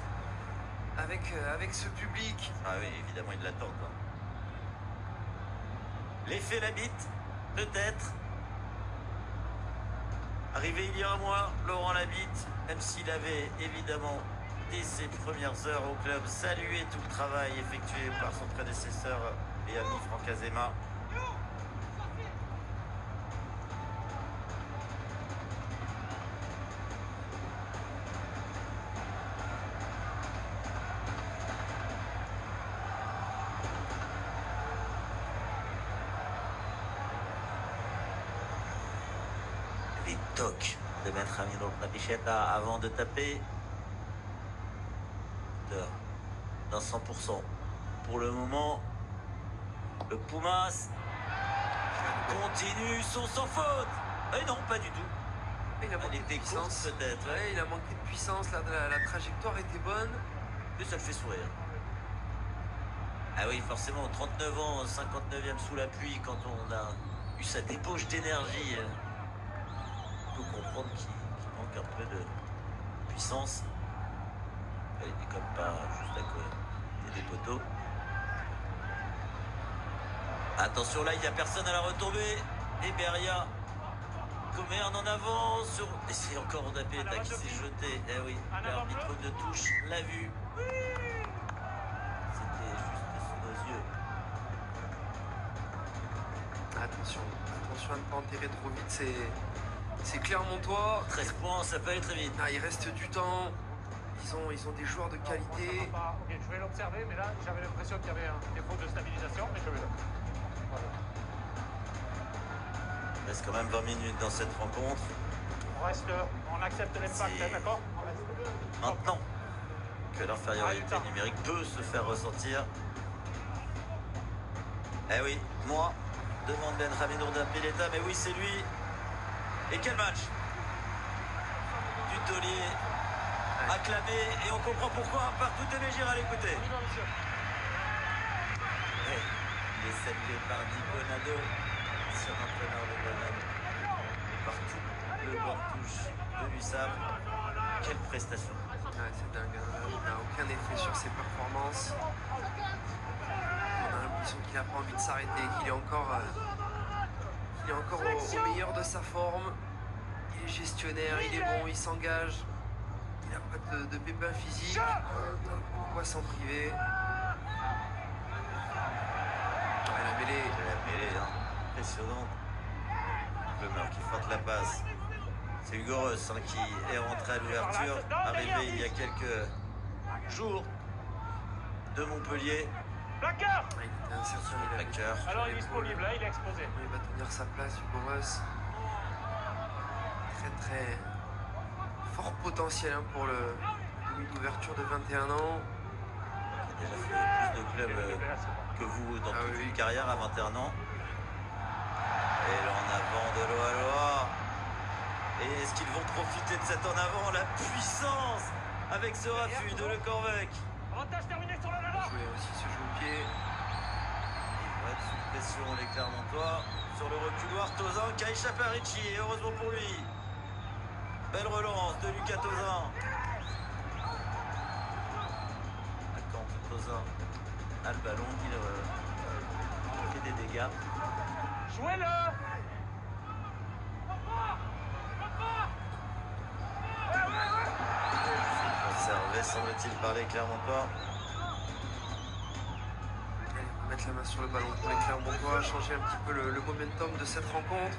avec ce public. Ah oui, évidemment, ils l'attendent. Hein. L'effet Labitte, peut-être. Arrivé il y a un mois, Laurent Labitte, même s'il avait évidemment dès ses premières heures au club salué tout le travail effectué par son prédécesseur et ami Franck Azema. Les tocs de Maître Amiro Napicheta avant de taper d'un 100%. Pour le moment, le Pumas continue son sans faute. Et non, pas du tout. Il a manqué de puissance peut-être. Ouais, il a manqué de puissance, la trajectoire était bonne. Et ça le fait sourire. Ah oui, forcément, 39 ans, 59e sous la pluie, quand on a eu sa débauche d'énergie, on peut comprendre qu'il manque un peu de puissance. Il est comme pas juste à côté des poteaux. Attention, là, il n'y a personne à la retombée. Et Beria commet un en avant sur... Et c'est encore Urda Pileta qui s'est jeté. Eh oui, l'arbitre de touche l'a vu. C'était juste sous nos yeux. Attention à ne pas enterrer trop vite, c'est Clermontois. 13 points, ça peut aller très vite. Ah, il reste du temps. Ils ont des joueurs de qualité. Ok, je vais l'observer, mais là, j'avais l'impression qu'il y avait un défaut de stabilisation, mais je vais le... Voilà. Il reste quand même 20 minutes dans cette rencontre. On accepte l'impact, C'est- d'accord? Maintenant que l'infériorité numérique peut se faire ressentir. Eh oui, moi, demande Benjamin Ourdin-Pileta, mais oui, c'est lui. Et quel match! Du taulier acclamé, et on comprend pourquoi par tout Mégira à l'écouter. Il est salué par Di Bonado, ancien entraîneur de Bonado. Et partout, le bord touche de l'USAP. Quelle prestation! Ouais, c'est dingue, hein. Il n'a aucun effet sur ses performances. On a l'impression qu'il n'a pas envie de s'arrêter, qu'il est encore au meilleur de sa forme. Il est gestionnaire, il est bon, il s'engage. Il n'a pas de pépins physiques. Pourquoi s'en priver? Ouais, la mêlée. La mêlée, hein. Impressionnant. Plummer qui frotte la passe. C'est Hugo Reus qui est rentré à l'ouverture, arrivé il y a quelques jours de Montpellier. Blacker! Ouais, il était incertain, il avait Blacker. Alors il est disponible, là, il est exposé. Il va tenir sa place, Hugo Reus. Très très fort potentiel, hein, pour le demi d'ouverture de 21 ans. Il a déjà fait plus de clubs que vous dans toute une carrière à 21 ans. Et l'en avant de Loa. Et est-ce qu'ils vont profiter de cet en avant? La puissance avec ce raffut de Le Corvec. Avantage terminé sur le Lala. Jouer aussi ce jeu au pied. Ils vont être sous pression les Clermontois. Sur le reculoir, Tozan qui a échappé à Ricci. Et heureusement pour lui. Belle relance de Lucas Tozan. À Caen, Tozan a le ballon. Il fait des dégâts. Jouez-le! Conservé, semble-t-il, par les Clermontois. Allez, on va mettre la main sur le ballon pour les Clermontois, changer un petit peu le momentum de cette rencontre.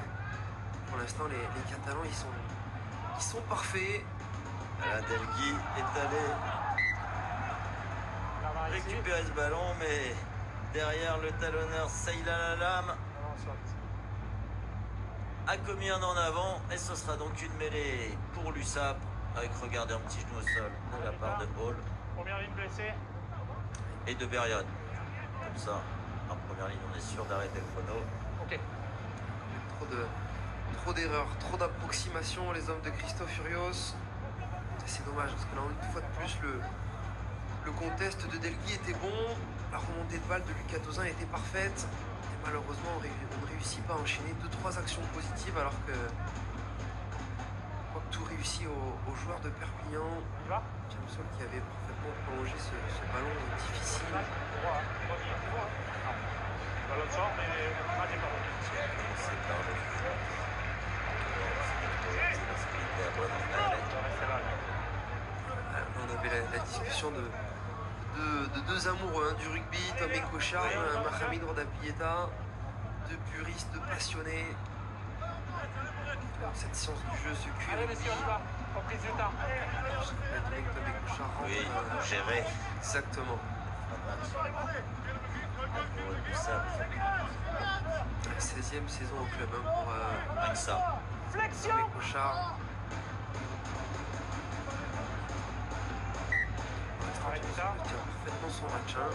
Pour l'instant, les Catalans, ils sont parfaits. Alain Delgui est allé récupérer ce ballon, mais derrière le talonneur Seyla Lalam a commis un en avant, et ce sera donc une mêlée pour l'USAP, avec, regardez, un petit genou au sol de la part de Hall Première ligne blessée. et de Berrione. Comme ça, en première ligne, on est sûr d'arrêter le chrono. Ok. Trop d'erreurs, trop d'approximations, les hommes de Christophe Furios. C'est dommage parce que là, une fois de plus, le contest de Delgui était bon, la remontée de balle de Lucas Tozan était parfaite. Et malheureusement, on ne réussit pas à enchaîner 2-3 actions positives alors que tout réussit aux joueurs de Perpignan. Jamsol qui avait parfaitement prolongé ce ballon difficile. Ballon sort, mais pas des ballons. C'est par le on avait la discussion de deux amoureux, hein, du rugby, Tom et Cochard, Mohamed Ourdin-Pileta, deux puristes, deux passionnés. Cette science du jeu, ce QI. Allez, messieurs, on y va. Reprise du temps. Tom et Cochard rentrent. Oui, géré. Exactement. La 16e saison au club, hein, pour ça. Flexion. Tom et Cochard. Il tient parfaitement son match. Hein.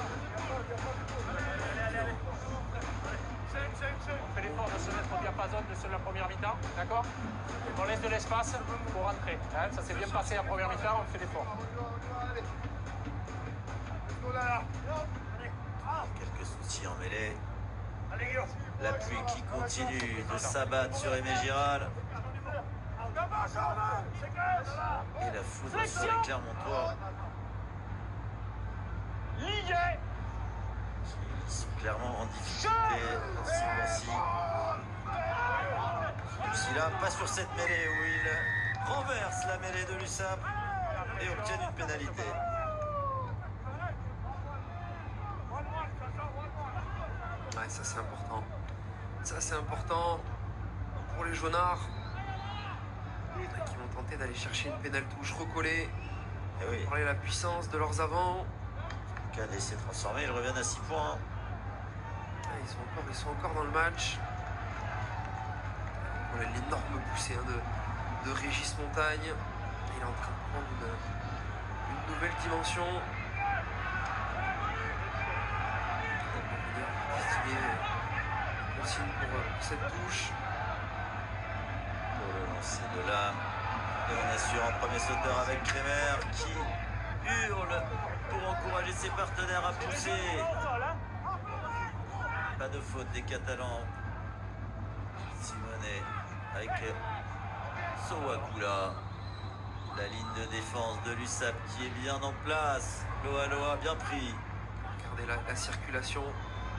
On fait l'effort de se mettre au diapason de la première mi-temps, d'accord? On laisse de l'espace pour rentrer. Hein, ça s'est bien passé la première mi-temps, on fait l'effort. Quelques soucis en mêlée. La pluie qui continue de s'abattre sur Aimé Giral. Et la foudre sur les Clermontois. Lié. Ils sont clairement en difficulté dans ce moment-ci. Lucila, pas sur cette mêlée où il renverse la mêlée de l'USAP et obtient une pénalité. Ouais, ça c'est important. Ça c'est important pour les jaunards qui vont tenter d'aller chercher une pénale touche recollée. Et oui. Pour aller la puissance de leurs avants. Cadet s'est transformé, ils reviennent à 6 points. Ils sont encore dans le match. Voilà l'énorme poussée de Régis Montagne. Il est en train de prendre une nouvelle dimension. Consigne pour cette touche. Pour le lancer de l'âme. Et on assure en premier sauteur avec Kremer qui hurle pour encourager ses partenaires à pousser. Pas de faute des Catalans. Simonet avec Sowakula. La ligne de défense de l'USAP qui est bien en place. Loa bien pris. Regardez la circulation.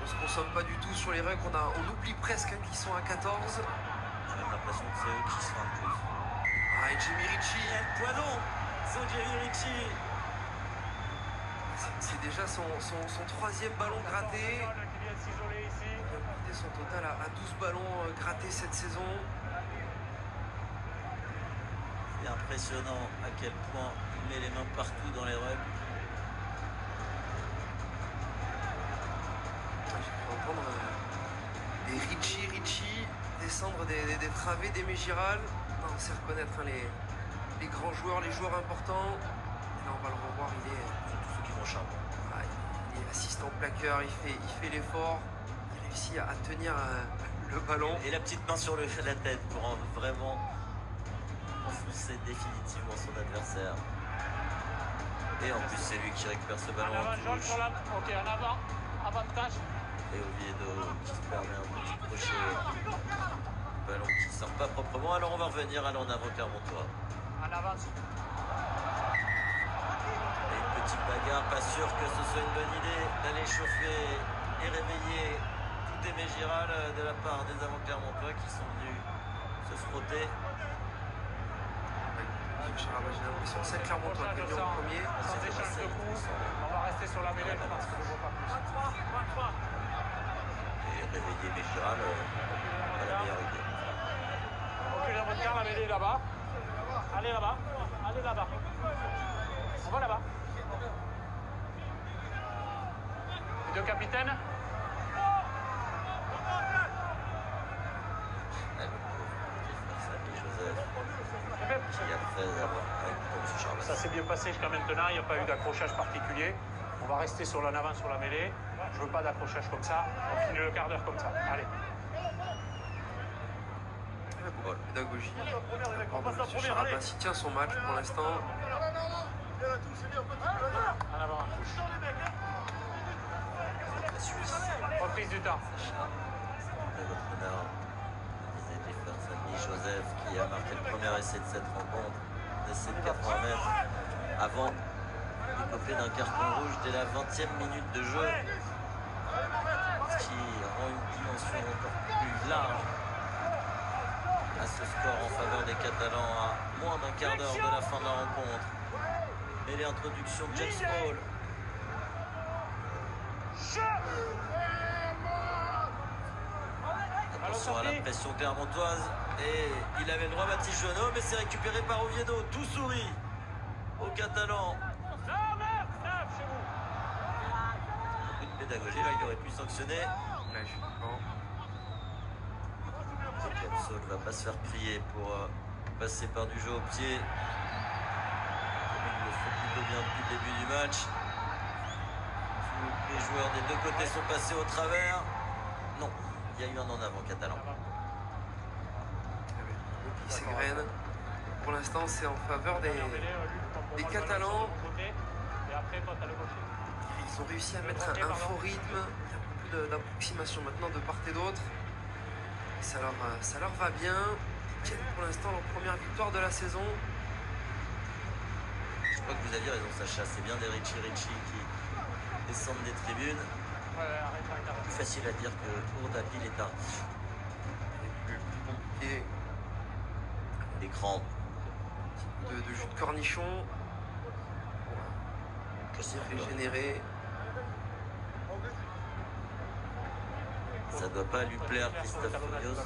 On se consomme pas du tout sur les rugs. On oublie presque qu'ils sont à 14. On a même l'impression que c'est eux qui se font un plus. Ah, et Jimmy Ricci. Poison sur Jimmy Ricci. C'est déjà son troisième ballon gratté. Il a porté son total à 12 ballons grattés cette saison. C'est impressionnant à quel point il met les mains partout dans les rugs. J'ai pu entendre des Ricci descendre des travées des Mégirales. On sait reconnaître les grands joueurs, les joueurs importants. Et là on va le revoir, il est Surtout ceux qui vont charbon. il est assistant plaqueur, il fait l'effort, il réussit à tenir le ballon. Et la petite main sur la tête pour vraiment enfoncer définitivement son adversaire. Et en plus c'est lui qui récupère ce ballon en touche. Ok, en avant, avantage. Et Oviedo qui se permet un petit crochet. Ballon qui ne sort pas proprement. Alors on va revenir à l'en avant Clermontois. En avance. Et une petite bagarre, pas sûr que ce soit une bonne idée d'aller chauffer et réveiller toutes les Mégirales de la part des avant Clermontois qui sont venus se frotter. J'ai l'impression que c'est Clermontois qui est venu en premier. Sans échange de coups, on va rester sur la mêlée, je pense que je ne vois pas plus. Et réveiller Mégirales, pas la meilleure idée. Reculez votre quart, la mêlée est là-bas. Allez là-bas. Allez là-bas. On va là-bas. Les deux capitaines. Ça s'est bien passé jusqu'à maintenant, il n'y a pas eu d'accrochage particulier. On va rester sur l'en avant sur la mêlée. Je ne veux pas d'accrochage comme ça. On finit le quart d'heure comme ça. Allez. Pédagogie. M. Charabas, il tient son match pour l'instant. En avant, en touche. Reprise du temps. Joseph qui a marqué le premier essai de cette rencontre, d'essai de 80 mètres, avant d'écoper d'un carton rouge dès la 20e minute de jeu, ce qui rend une dimension encore plus large à ce score en faveur des Catalans à moins d'un quart d'heure de la fin de la rencontre. Et l'introduction de James Hall. Attention à la pression clermontoise. Et il avait le droit Baptiste Jeannot, mais c'est récupéré par Oviedo. Tout sourit aux Catalans. Beaucoup de pédagogie, là il aurait pu sanctionner. James Hall va pas se faire prier pour passer par du jeu au pied. Il le fait plutôt bien depuis le début du match. Tous les joueurs des deux côtés sont passés au travers. Non, il y a eu un en avant catalan. Ségrène. Pour l'instant, c'est en faveur des Catalans. Ils ont réussi à mettre un faux rythme. Il y a beaucoup d'approximation maintenant de part et d'autre. Ça leur va bien. Ils tiennent pour l'instant leur première victoire de la saison. Je crois que vous aviez raison, Sacha. C'est bien des Ricci qui descendent des tribunes. Plus facile à dire que Ourdapil est tardif. Plus compliqué. Des crampes. De jus de cornichon. Que c'est régénéré. Ça doit pas lui plaire, Christophe Furios.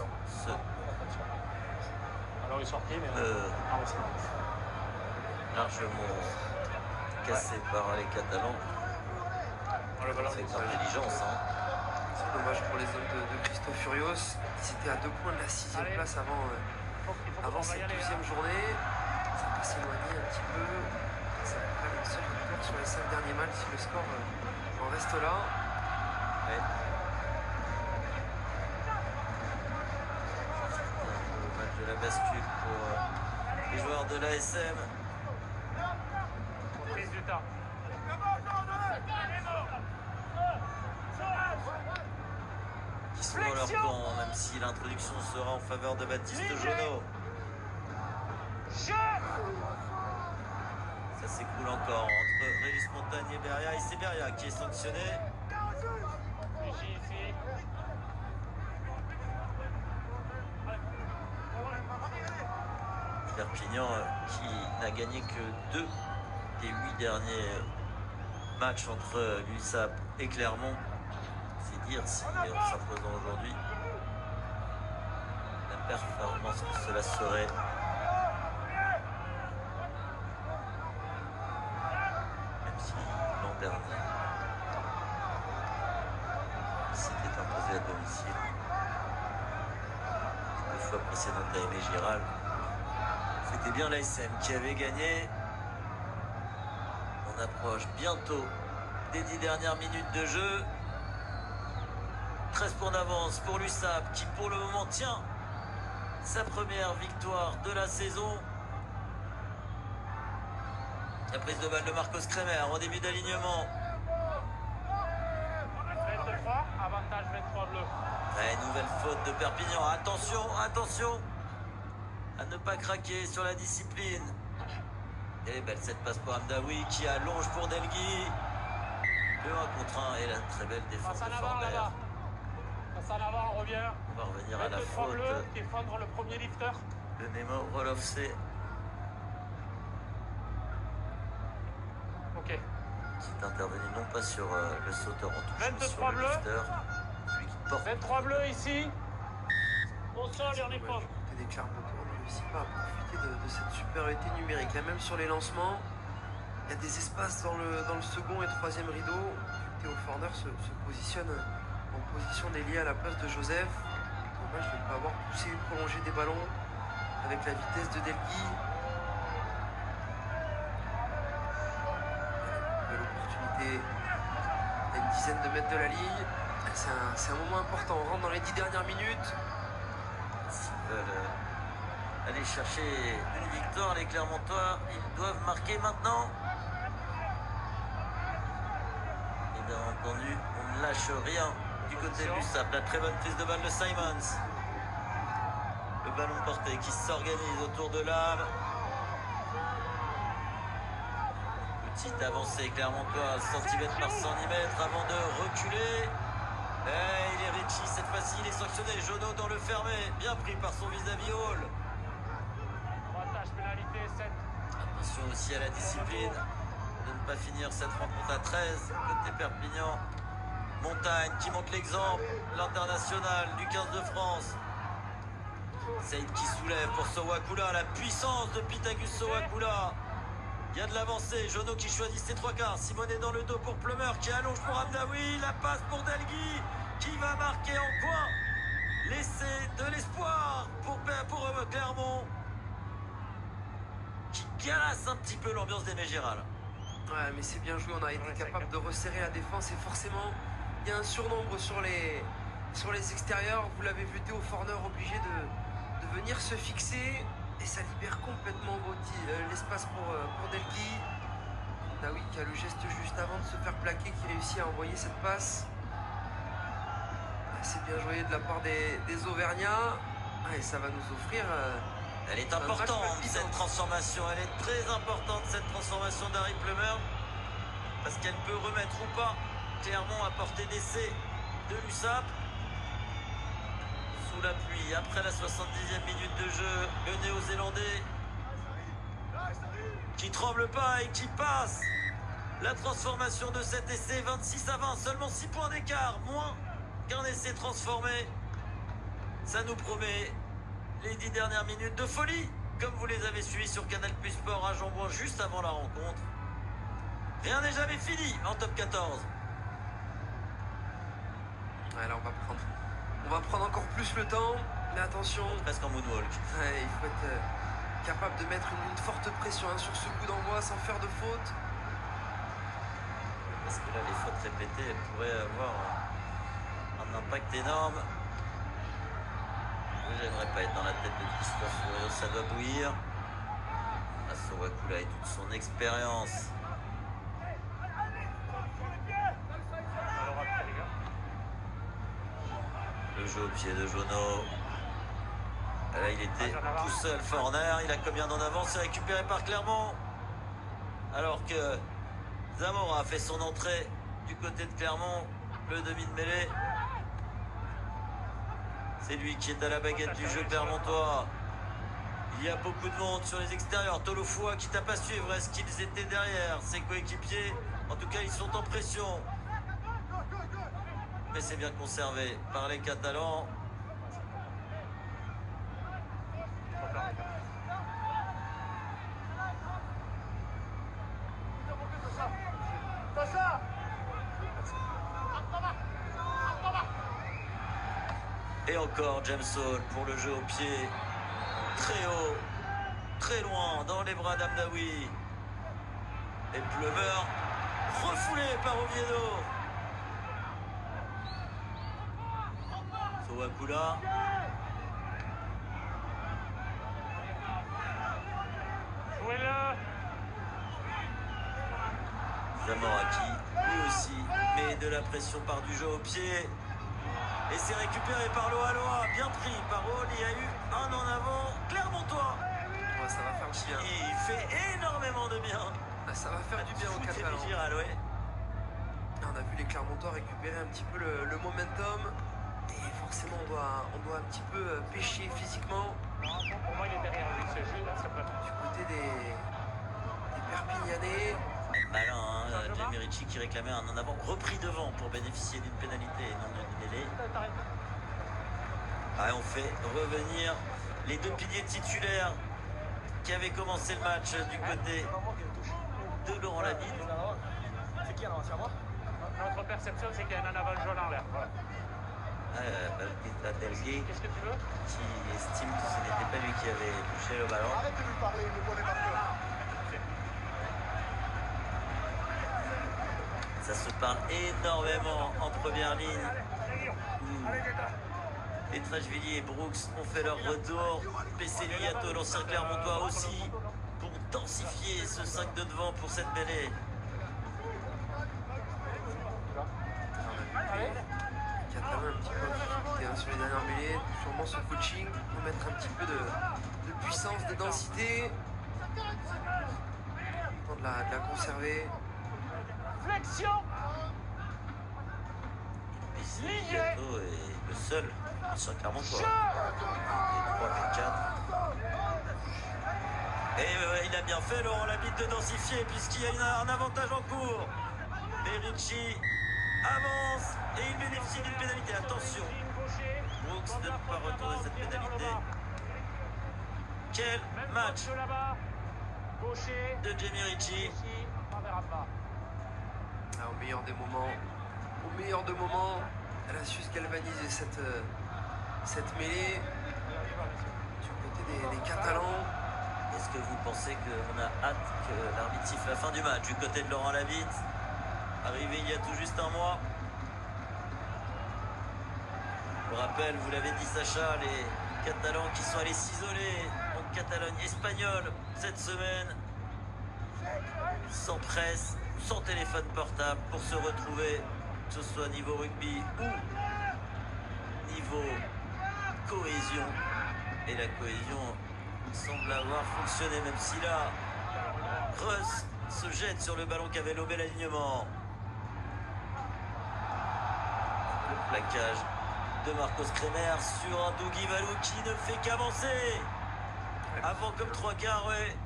Alors il est sorti, mais largement cassé par les Catalans. C'est avec intelligence. Hein. C'est dommage pour les hommes de Christophe Furios. Ils étaient à 2 points de la 6e place avant cette 12e journée. Ça va s'éloigner un petit peu. Ça va faire une seule victoire sur les 5 derniers matchs si le score en reste là. Ouais. Le match de la bascule pour les joueurs de l'ASM. Prise du temps. Qui sont dans leur camp, même si l'introduction sera en faveur de Baptiste Jonot. Ça s'écoule encore entre Régis Montagne et Beria, et c'est Beria qui est sanctionné. Ici. Perpignan qui n'a gagné que 2 des 8 derniers matchs entre l'USAP et Clermont. C'est dire si en s'imposant aujourd'hui la performance que cela serait. Même si l'an dernier il s'était imposé à domicile. Les 2 fois précédentes à Aimé Giral, c'était bien l'ASM qui avait gagné. On approche bientôt des 10 dernières minutes de jeu. 13 points d'avance pour l'USAP qui pour le moment tient sa première victoire de la saison. La prise de balle de Marcos Kremer en début d'alignement. 23, avantage 23 bleu. Ouais, nouvelle faute de Perpignan. Attention à ne pas craquer sur la discipline. Et belle cette passe pour Hamdaoui qui allonge pour Delgui. Le 1 contre 1 et la très belle défense de Former. Passe en avant, on revient. On va revenir à la 23 faute bleu, défendre le premier lifter. de Nemo Rolofsé. Ok. Qui est intervenu non pas sur le sauteur en touche, mais sur 23 le bleus. lifter. Celui qui porte. 23 bleus ici. Au sol et on est Ouais, fort. du côté des Clermontois, on ne réussit pas à profiter de cette supériorité numérique. Là, même sur les lancements, il y a des espaces dans le second et troisième rideau. Théo Forner se positionne en position d'ailier à la place de Joseph. Dommage de ne pas avoir poussé ou prolongé des ballons avec la vitesse de Delgui. Belle opportunité à une dizaine de mètres de la ligne. C'est un moment important. On rentre dans les 10 dernières minutes. S'ils veulent aller chercher une victoire, les Clermontois, ils doivent marquer maintenant. Et bien entendu, on ne lâche rien du côté de l'USAP. La très bonne prise de balle de Simons. Le ballon porté qui s'organise autour de l'âme. Petite avancée Clermontois, centimètre par centimètre avant de reculer. Et il est Ricci, cette fois-ci il est sanctionné. Jonot dans le fermé, bien pris par son vis-à-vis Hall. Avantage pénalité 7. Attention aussi à la discipline de ne pas finir cette rencontre à 13 côté Perpignan. Montagne qui montre l'exemple, l'international du 15 de France. Saïd qui soulève pour Sowakula, la puissance de Pitagus Sowakula. Il y a de l'avancée, Jonot qui choisit ses 3 quarts. Simonet dans le dos pour Plumeur qui allonge pour Hamdaoui. La passe pour Delgui qui va marquer en coin. Laisser de l'espoir pour Clermont. Qui galasse un petit peu l'ambiance d'Aimé Giral. Ouais, mais c'est bien joué, on a été capable de resserrer la défense et forcément, il y a un surnombre sur les extérieurs. Vous l'avez vu, Théo Forner obligé de venir se fixer et ça libère complètement l'espace pour Delgui. Daoui qui a le geste juste avant de se faire plaquer, qui réussit à envoyer cette passe. C'est bien joué de la part des Auvergnats. Et ça va nous offrir... Elle est importante cette transformation, elle est très importante cette transformation d'Harry Plumeur parce qu'elle peut remettre ou pas Clermont à portée d'essai de l'USAP. Sous la pluie, après la 70e minute de jeu, le Néo-Zélandais qui tremble pas et qui passe la transformation de cet essai 26-20, seulement 6 points d'écart, moins qu'un essai transformé. Ça nous promet les 10 dernières minutes de folie, comme vous les avez suivis sur Canal Plus Sport à Jambon juste avant la rencontre. Rien n'est jamais fini en top 14. Ouais, Ouais, là on va prendre encore plus le temps, mais attention. Presque en moonwalk. Ouais, il faut être capable de mettre une forte pression hein, sur ce coup d'envoi sans faire de faute. Parce que là, les fautes répétées, elles pourraient avoir un impact énorme. J'aimerais pas être dans la tête de Christophe Furios, ça doit bouillir. Sowakula et toute son expérience. Le jeu au pied de Jono. Là, il était tout seul, Forner. Il a combien d'en avance? C'est récupéré par Clermont. Alors que Zamora a fait son entrée du côté de Clermont. Le demi de mêlée. C'est lui qui est à la baguette du jeu clermontois. Il y a beaucoup de monde sur les extérieurs. Tolofoua qui tape à suivre. Est-ce qu'ils étaient derrière ses coéquipiers? En tout cas, ils sont en pression. Mais c'est bien conservé par les Catalans. Et encore Jameson pour le jeu au pied. Très haut, très loin dans les bras d'Amdaoui. Et Plumeur refoulé par Oviedo. Sowakula. Zamora qui lui aussi met de la pression par du jeu au pied. Et c'est récupéré par Loa, bien pris par Hall. Il y a eu un en avant, Clermontois. Ouais, ça va faire du bien. Il fait énormément de bien. Ça va faire du bien au Catalan. On a vu les Clermontois récupérer un petit peu le momentum. Et forcément, on doit un petit peu pêcher physiquement. Pour moi, il est derrière lui, ce jeu, là, ça peut... Du côté des Perpignanais. Malin, hein, Jamie Ritchie qui réclamait un en avant repris devant pour bénéficier d'une pénalité et non d'une mêlée. On fait revenir les deux piliers titulaires qui avaient commencé le match du côté de Laurent Labille. C'est qui alors? C'est à moi? Notre perception, c'est qu'il y a un en avant jaune en l'air. Voilà. Delgué, qu'est-ce que tu veux? Qui estime que ce n'était pas lui qui avait touché le ballon. Arrête de lui parler, il ne connaît pas peur. Ça se parle énormément en première ligne. Petrashvili et Brooks ont fait leur retour. Pesceliato, l'ancien Clermontois aussi, pour densifier ce 5 de devant pour cette mêlée. Il y a quand même un petit peu de difficulté sur les dernières mêlées. Sûrement ce coaching pour mettre un petit peu de puissance, de densité. Temps de la conserver. Flexion. Pesceliato est le seul ancien Clermontois. Les 3 et 4. Et il a bien fait Laurent Labille de densifier puisqu'il y a un avantage en cours. Mais Ritchie avance et il bénéficie d'une pénalité. Attention, Brooks ne peut pas retourner cette pénalité. Quel match de Jamie Ritchie. Au meilleur des moments, elle a su se galvaniser cette mêlée du côté des Catalans. Est-ce que vous pensez qu'on a hâte que l'arbitre siffle la fin du match du côté de Laurent Labille? Arrivé il y a tout juste un mois. Je vous rappelle, vous l'avez dit Sacha, les Catalans qui sont allés s'isoler en Catalogne espagnole cette semaine. Sans presse, sans téléphone portable pour se retrouver, que ce soit niveau rugby ou niveau cohésion. Et la cohésion semble avoir fonctionné, même si là, Russ se jette sur le ballon qu'avait lobé l'alignement. Le plaquage de Marcos Kremer sur un Dougie Valou qui ne fait qu'avancer. Avant comme 3 quarts, ouais.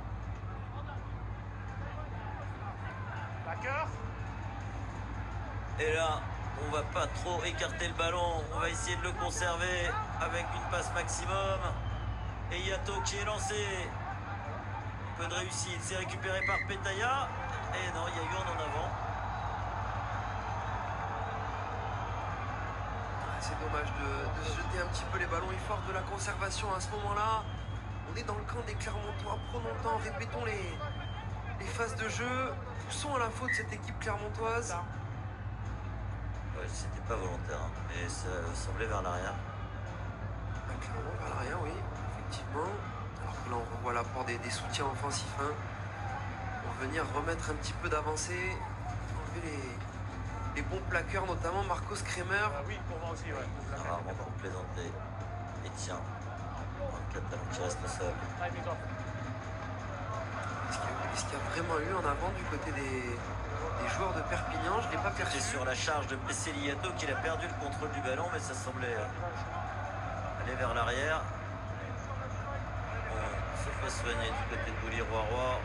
Et là, on va pas trop écarter le ballon. On va essayer de le conserver avec une passe maximum. Et Yato qui est lancé. Un peu de réussite. C'est récupéré par Petaya. Et non, il y a eu un en avant. c'est dommage de se jeter un petit peu les ballons. Il faut avoir de la conservation à ce moment-là. On est dans le camp des Clermontois. Prenons le temps, répétons les phases de jeu. Poussons à la faute cette équipe clermontoise. Ouais, c'était pas volontaire, hein, mais ça semblait vers l'arrière. Clairement vers l'arrière, oui, effectivement. Alors que là, on revoit l'apport des soutiens offensifs. Hein, pour venir remettre un petit peu d'avancée. Enlever les bons plaqueurs, notamment Marcos Kremer. Oui, pour moi aussi, ouais. Rarement pour plaisanter. Et tiens, un Catalan qui reste au sol. Est-ce qu'il y a vraiment eu en avant du côté des joueurs de Perpignan? Je ne l'ai pas perçu. C'est sur la charge de Pesseliato qu'il a perdu le contrôle du ballon, mais ça semblait aller vers l'arrière. On se fait soigner du côté de Bouly-Roi-Roi.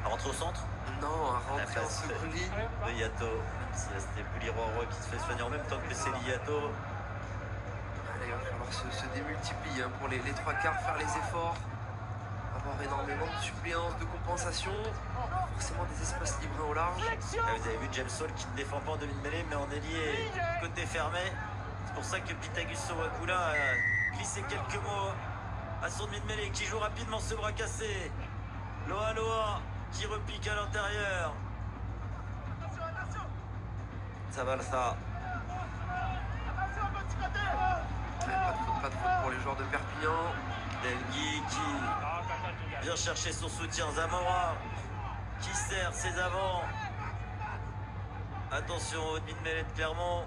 À rentrer au centre? Non, à rentrer en seconde ligne. De Yato. Même si là c'était Bouly-Roi-Roi qui se fait soigner en même temps que Pesseliato. Allez, il va falloir se démultiplier hein, pour les trois quarts, faire les efforts. Avoir énormément de suppléances, de compensation, forcément des espaces libres au large. Là, vous avez vu James Hall qui ne défend pas en demi-mêlée mais en ailier côté fermé. C'est pour ça que Pitagus Sowakula a glissé quelques mots à son demi-mêlée qui joue rapidement ce bras cassé. Loa Loa qui repique à l'intérieur. Ça va ça. Pas de faute pour les joueurs de Perpignan. Delgui qui vient chercher son soutien. Zamora qui sert ses avants. Attention au demi-mêlée de Clermont.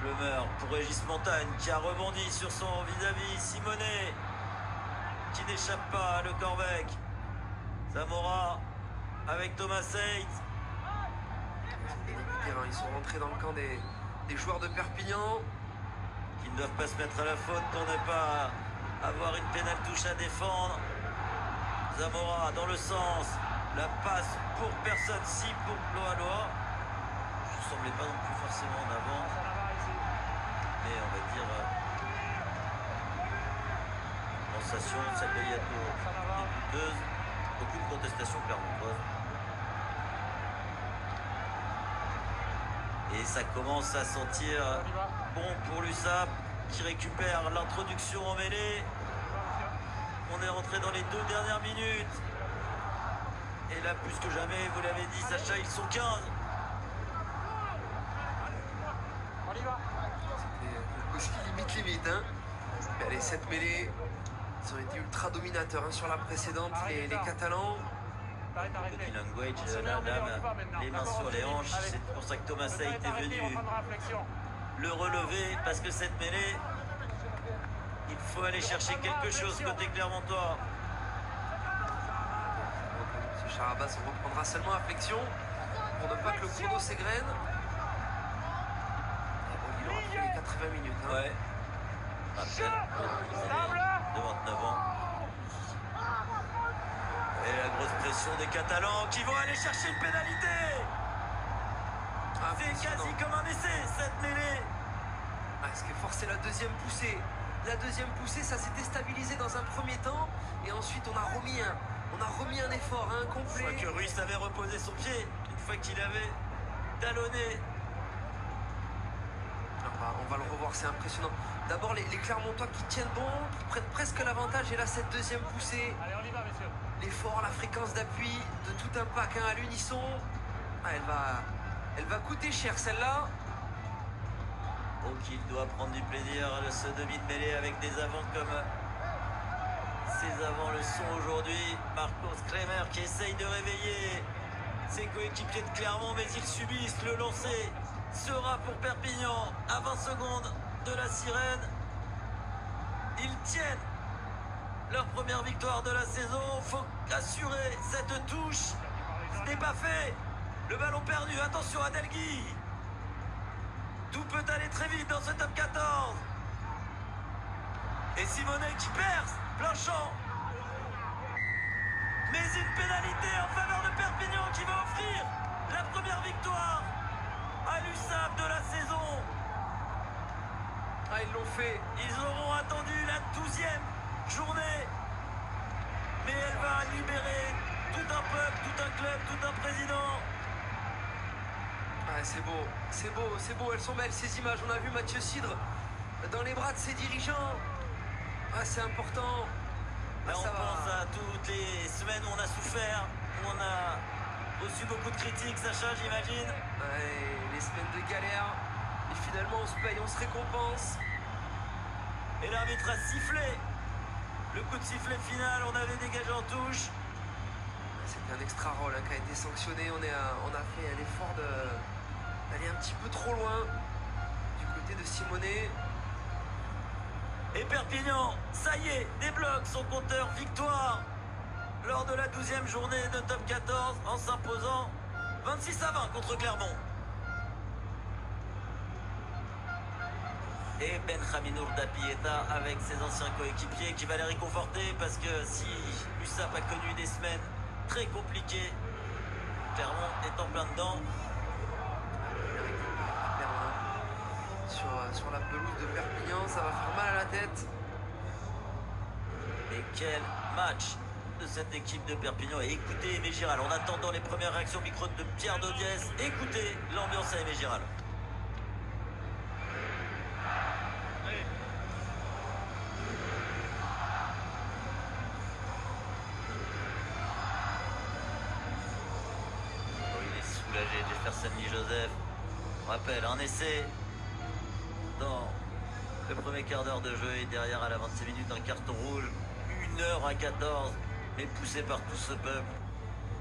Plumeur pour Régis Montagne qui a rebondi sur son vis-à-vis. Simonet qui n'échappe pas à Le Corbec. Zamora avec Thomas Seyt. Ils sont rentrés dans le camp des joueurs de Perpignan. Qui ne doivent pas se mettre à la faute pour ne pas avoir une pénale touche à défendre. Zamora dans le sens. La passe pour personne, si pour Loa Loa. Je ne semblais pas non plus forcément en avant. Mais on va dire sensation, celle de Yato est douteuse. Aucune contestation clermontoise. Et ça commence à sentir bon pour l'USAP qui récupère l'introduction en mêlée. On est rentré dans les 2 dernières minutes. Et là, plus que jamais, vous l'avez dit, Sacha, ils sont 15. C'était aussi limite, hein. Mais allez, cette mêlée, ils ont été ultra dominateurs hein, sur la précédente, les Catalans. Petit language, la dame, les mains sur les hanches. C'est pour ça que Thomas Seyt est venu le relever, parce que cette mêlée, il faut aller chercher quelque chose côté clermontois. Ce Charabas reprendra seulement à flexion pour ne pas que le chrono s'égrène. Il aura fait les 80 minutes. Hein. Ouais. De 29 ans. Et la grosse pression des Catalans qui vont aller chercher une pénalité. C'est quasi comme un essai cette mêlée. Parce que forcer la deuxième poussée. La deuxième poussée, ça s'est déstabilisé dans un premier temps. Et ensuite, on a remis un effort hein, complet. Une fois que Ruiz avait reposé son pied, une fois qu'il avait talonné. On va le revoir, c'est impressionnant. D'abord, les Clermontois qui tiennent bon, qui prennent presque l'avantage. Et là, cette deuxième poussée. Allez, on y va, messieurs. L'effort, la fréquence d'appui de tout un pack hein, à l'unisson. Ah, elle va coûter cher celle-là. Oh, qu'il doit prendre du plaisir à ce demi de mêlée avec des avants comme ces avants le sont aujourd'hui. Marcos Kremer qui essaye de réveiller ses coéquipiers de Clermont, mais ils subissent. Le lancer sera pour Perpignan à 20 secondes de la sirène. Ils tiennent leur première victoire de la saison. Faut assurer cette touche. Ce n'est pas fait. Le ballon perdu. Attention à Delgui. Tout peut aller très vite dans ce top 14. Et Simonet qui perce. Plein champ. Mais une pénalité en faveur de Perpignan qui va offrir la première victoire à l'USAP de la saison. Ah, ils l'ont fait. Ils auront attendu la 12e journée. Mais elle va libérer tout un peuple, tout un club, tout un président. Ouais, c'est beau, elles sont belles ces images. On a vu Mathieu Cidre dans les bras de ses dirigeants. Ah, c'est important. Là, on pense à toutes les semaines où on a souffert, où on a reçu beaucoup de critiques, Sacha, j'imagine. Ouais, les semaines de galère. Et finalement, on se paye, on se récompense. Et l'arbitre a sifflé. Le coup de sifflet final, on avait dégagé en touche. C'était un extra roll qui a été sanctionné. On a fait l'effort d'aller un petit peu trop loin du côté de Simonet. Et Perpignan, ça y est, débloque son compteur victoire lors de la 12e journée de top 14 en s'imposant 26-20 contre Clermont. Et Benjamin Urdapieta avec ses anciens coéquipiers qui va les réconforter parce que si l'USAP a connu des semaines très compliquées, Clermont est en plein dedans. Sur la pelouse de Perpignan, ça va faire mal à la tête. Et quel match de cette équipe de Perpignan. Et écoutez Aimé Giral, en attendant les premières réactions micro de Pierre Dodiès, écoutez l'ambiance à Aimé Giral. Il est soulagé de faire Sandy Joseph. On rappelle, un essai dans le premier quart d'heure de jeu et derrière à la 26 minutes un carton rouge. 1h14, mais poussé par tout ce peuple.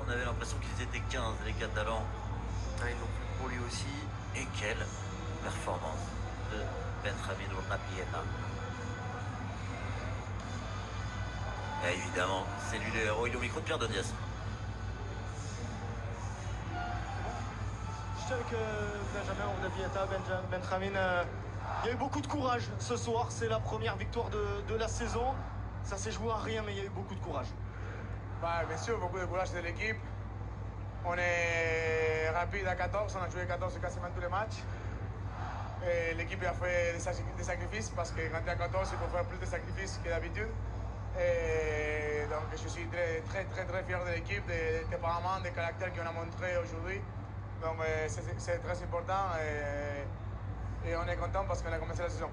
On avait l'impression qu'ils étaient 15 les Catalans. Ah, ils l'ont fait pour lui aussi. Et quelle performance de Benjamin Urdapieta. Et évidemment, c'est lui le héros. Il est au micro de Pierre Dodiès. Je sais que Benjamin Urdapieta, Benjamin, il y a eu beaucoup de courage ce soir. C'est la première victoire de la saison. Ça s'est joué à rien, mais il y a eu beaucoup de courage. Bah, bien sûr, beaucoup de courage de l'équipe. On est rapide à 14, on a joué 14 quasiment tous les matchs. Et l'équipe a fait des sacrifices parce que quand tu es à 14, il faut faire plus de sacrifices que d'habitude. Et donc je suis très fier de l'équipe, des temperaments, des caractères qu'on a montré aujourd'hui. Donc c'est très important et on est content parce qu'on a commencé la saison.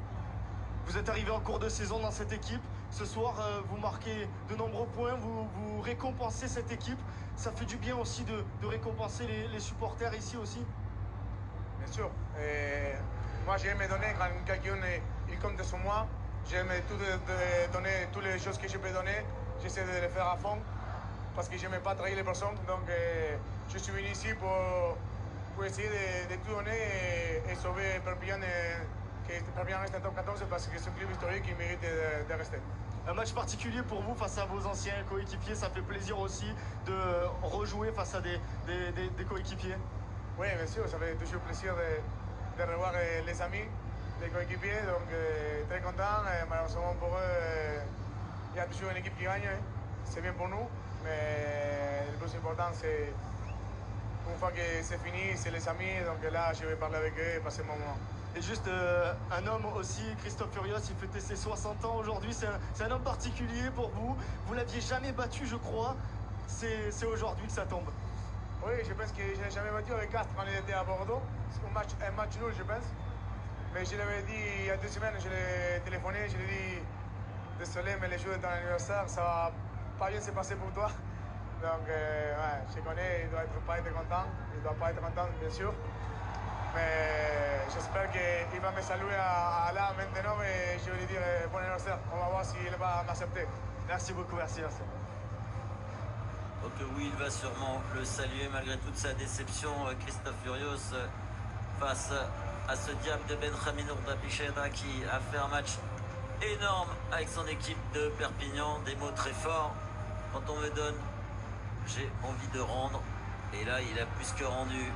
Vous êtes arrivé en cours de saison dans cette équipe. Ce soir, vous marquez de nombreux points, vous récompensez cette équipe. Ça fait du bien aussi de récompenser les supporters ici aussi. Bien sûr. Et moi, j'aime donner quand quelqu'un il compte sur moi. J'aime donner toutes les choses que je peux donner. J'essaie de les faire à fond parce que je n'aime pas trahir les personnes. Donc, je suis venu ici pour essayer de tout donner et sauver Perpignan. Que Perpignan reste en top 14 parce que c'est un club historique qui mérite de rester. Un match particulier pour vous face à vos anciens coéquipiers, ça fait plaisir aussi de rejouer face à des coéquipiers. Oui, bien sûr, ça fait toujours plaisir de revoir les amis, les coéquipiers, donc très content. Malheureusement pour eux, il y a toujours une équipe qui gagne, c'est bien pour nous, mais le plus important c'est une fois que c'est fini, c'est les amis, donc là je vais parler avec eux et passer un moment. Et juste un homme aussi, Christophe Furios, il fêtait ses 60 ans aujourd'hui. C'est un homme particulier pour vous. Vous l'aviez jamais battu, je crois. C'est aujourd'hui que ça tombe. Oui, je pense que je l'ai jamais battu avec Castres quand il était à Bordeaux. C'est un match nul, je pense. Mais je l'avais dit il y a 2 semaines, je l'ai téléphoné, je lui ai dit désolé, mais les jours de ton anniversaire, ça va pas bien se passer pour toi. Donc, ouais, je connais, il ne doit pas être content. Il ne doit pas être content, bien sûr. Mais j'espère qu'il va me saluer à là maintenant et je vais lui dire bon anniversaire. On va voir s'il va m'accepter. Merci beaucoup, merci. Donc oui, il va sûrement le saluer malgré toute sa déception, Christophe Furios, face à ce diable de Benjamin Urdapieta qui a fait un match énorme avec son équipe de Perpignan. Des mots très forts. Quand on me donne, j'ai envie de rendre. Et là, il a plus que rendu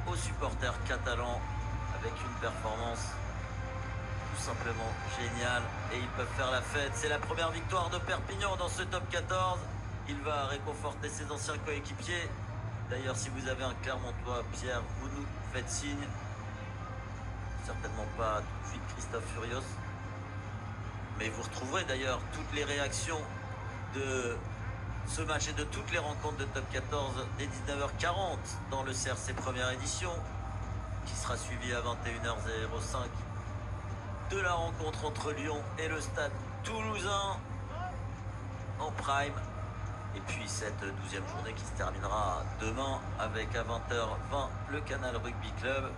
aux supporters catalans avec une performance tout simplement géniale et ils peuvent faire la fête. C'est la première victoire de Perpignan dans ce top 14. Il va réconforter ses anciens coéquipiers. D'ailleurs, si vous avez un Clermontois, Pierre, vous nous faites signe. Certainement pas tout de suite Christophe Furios, mais vous retrouverez d'ailleurs toutes les réactions de ce match et de toutes les rencontres de top 14 dès 19h40 dans le CRC première édition sera suivi à 21h05 de la rencontre entre Lyon et le Stade Toulousain en prime. Et puis cette 12e journée qui se terminera demain avec à 20h20 le Canal Rugby Club.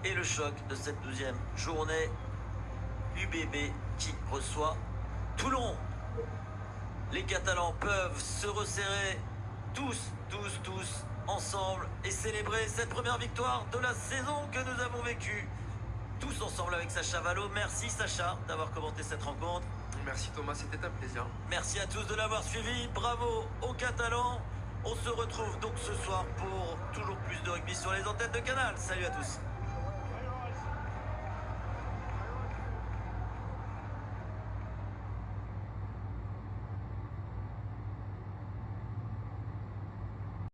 Et le choc de cette 12e journée, UBB qui reçoit Toulon. Les Catalans peuvent se resserrer tous ensemble et célébrer cette première victoire de la saison que nous avons vécue tous ensemble avec Sacha Vallot. Merci Sacha d'avoir commenté cette rencontre. Merci Thomas, c'était un plaisir. Merci à tous de l'avoir suivi. Bravo aux Catalans. On se retrouve donc ce soir pour toujours plus de rugby sur les antennes de Canal. Salut à tous.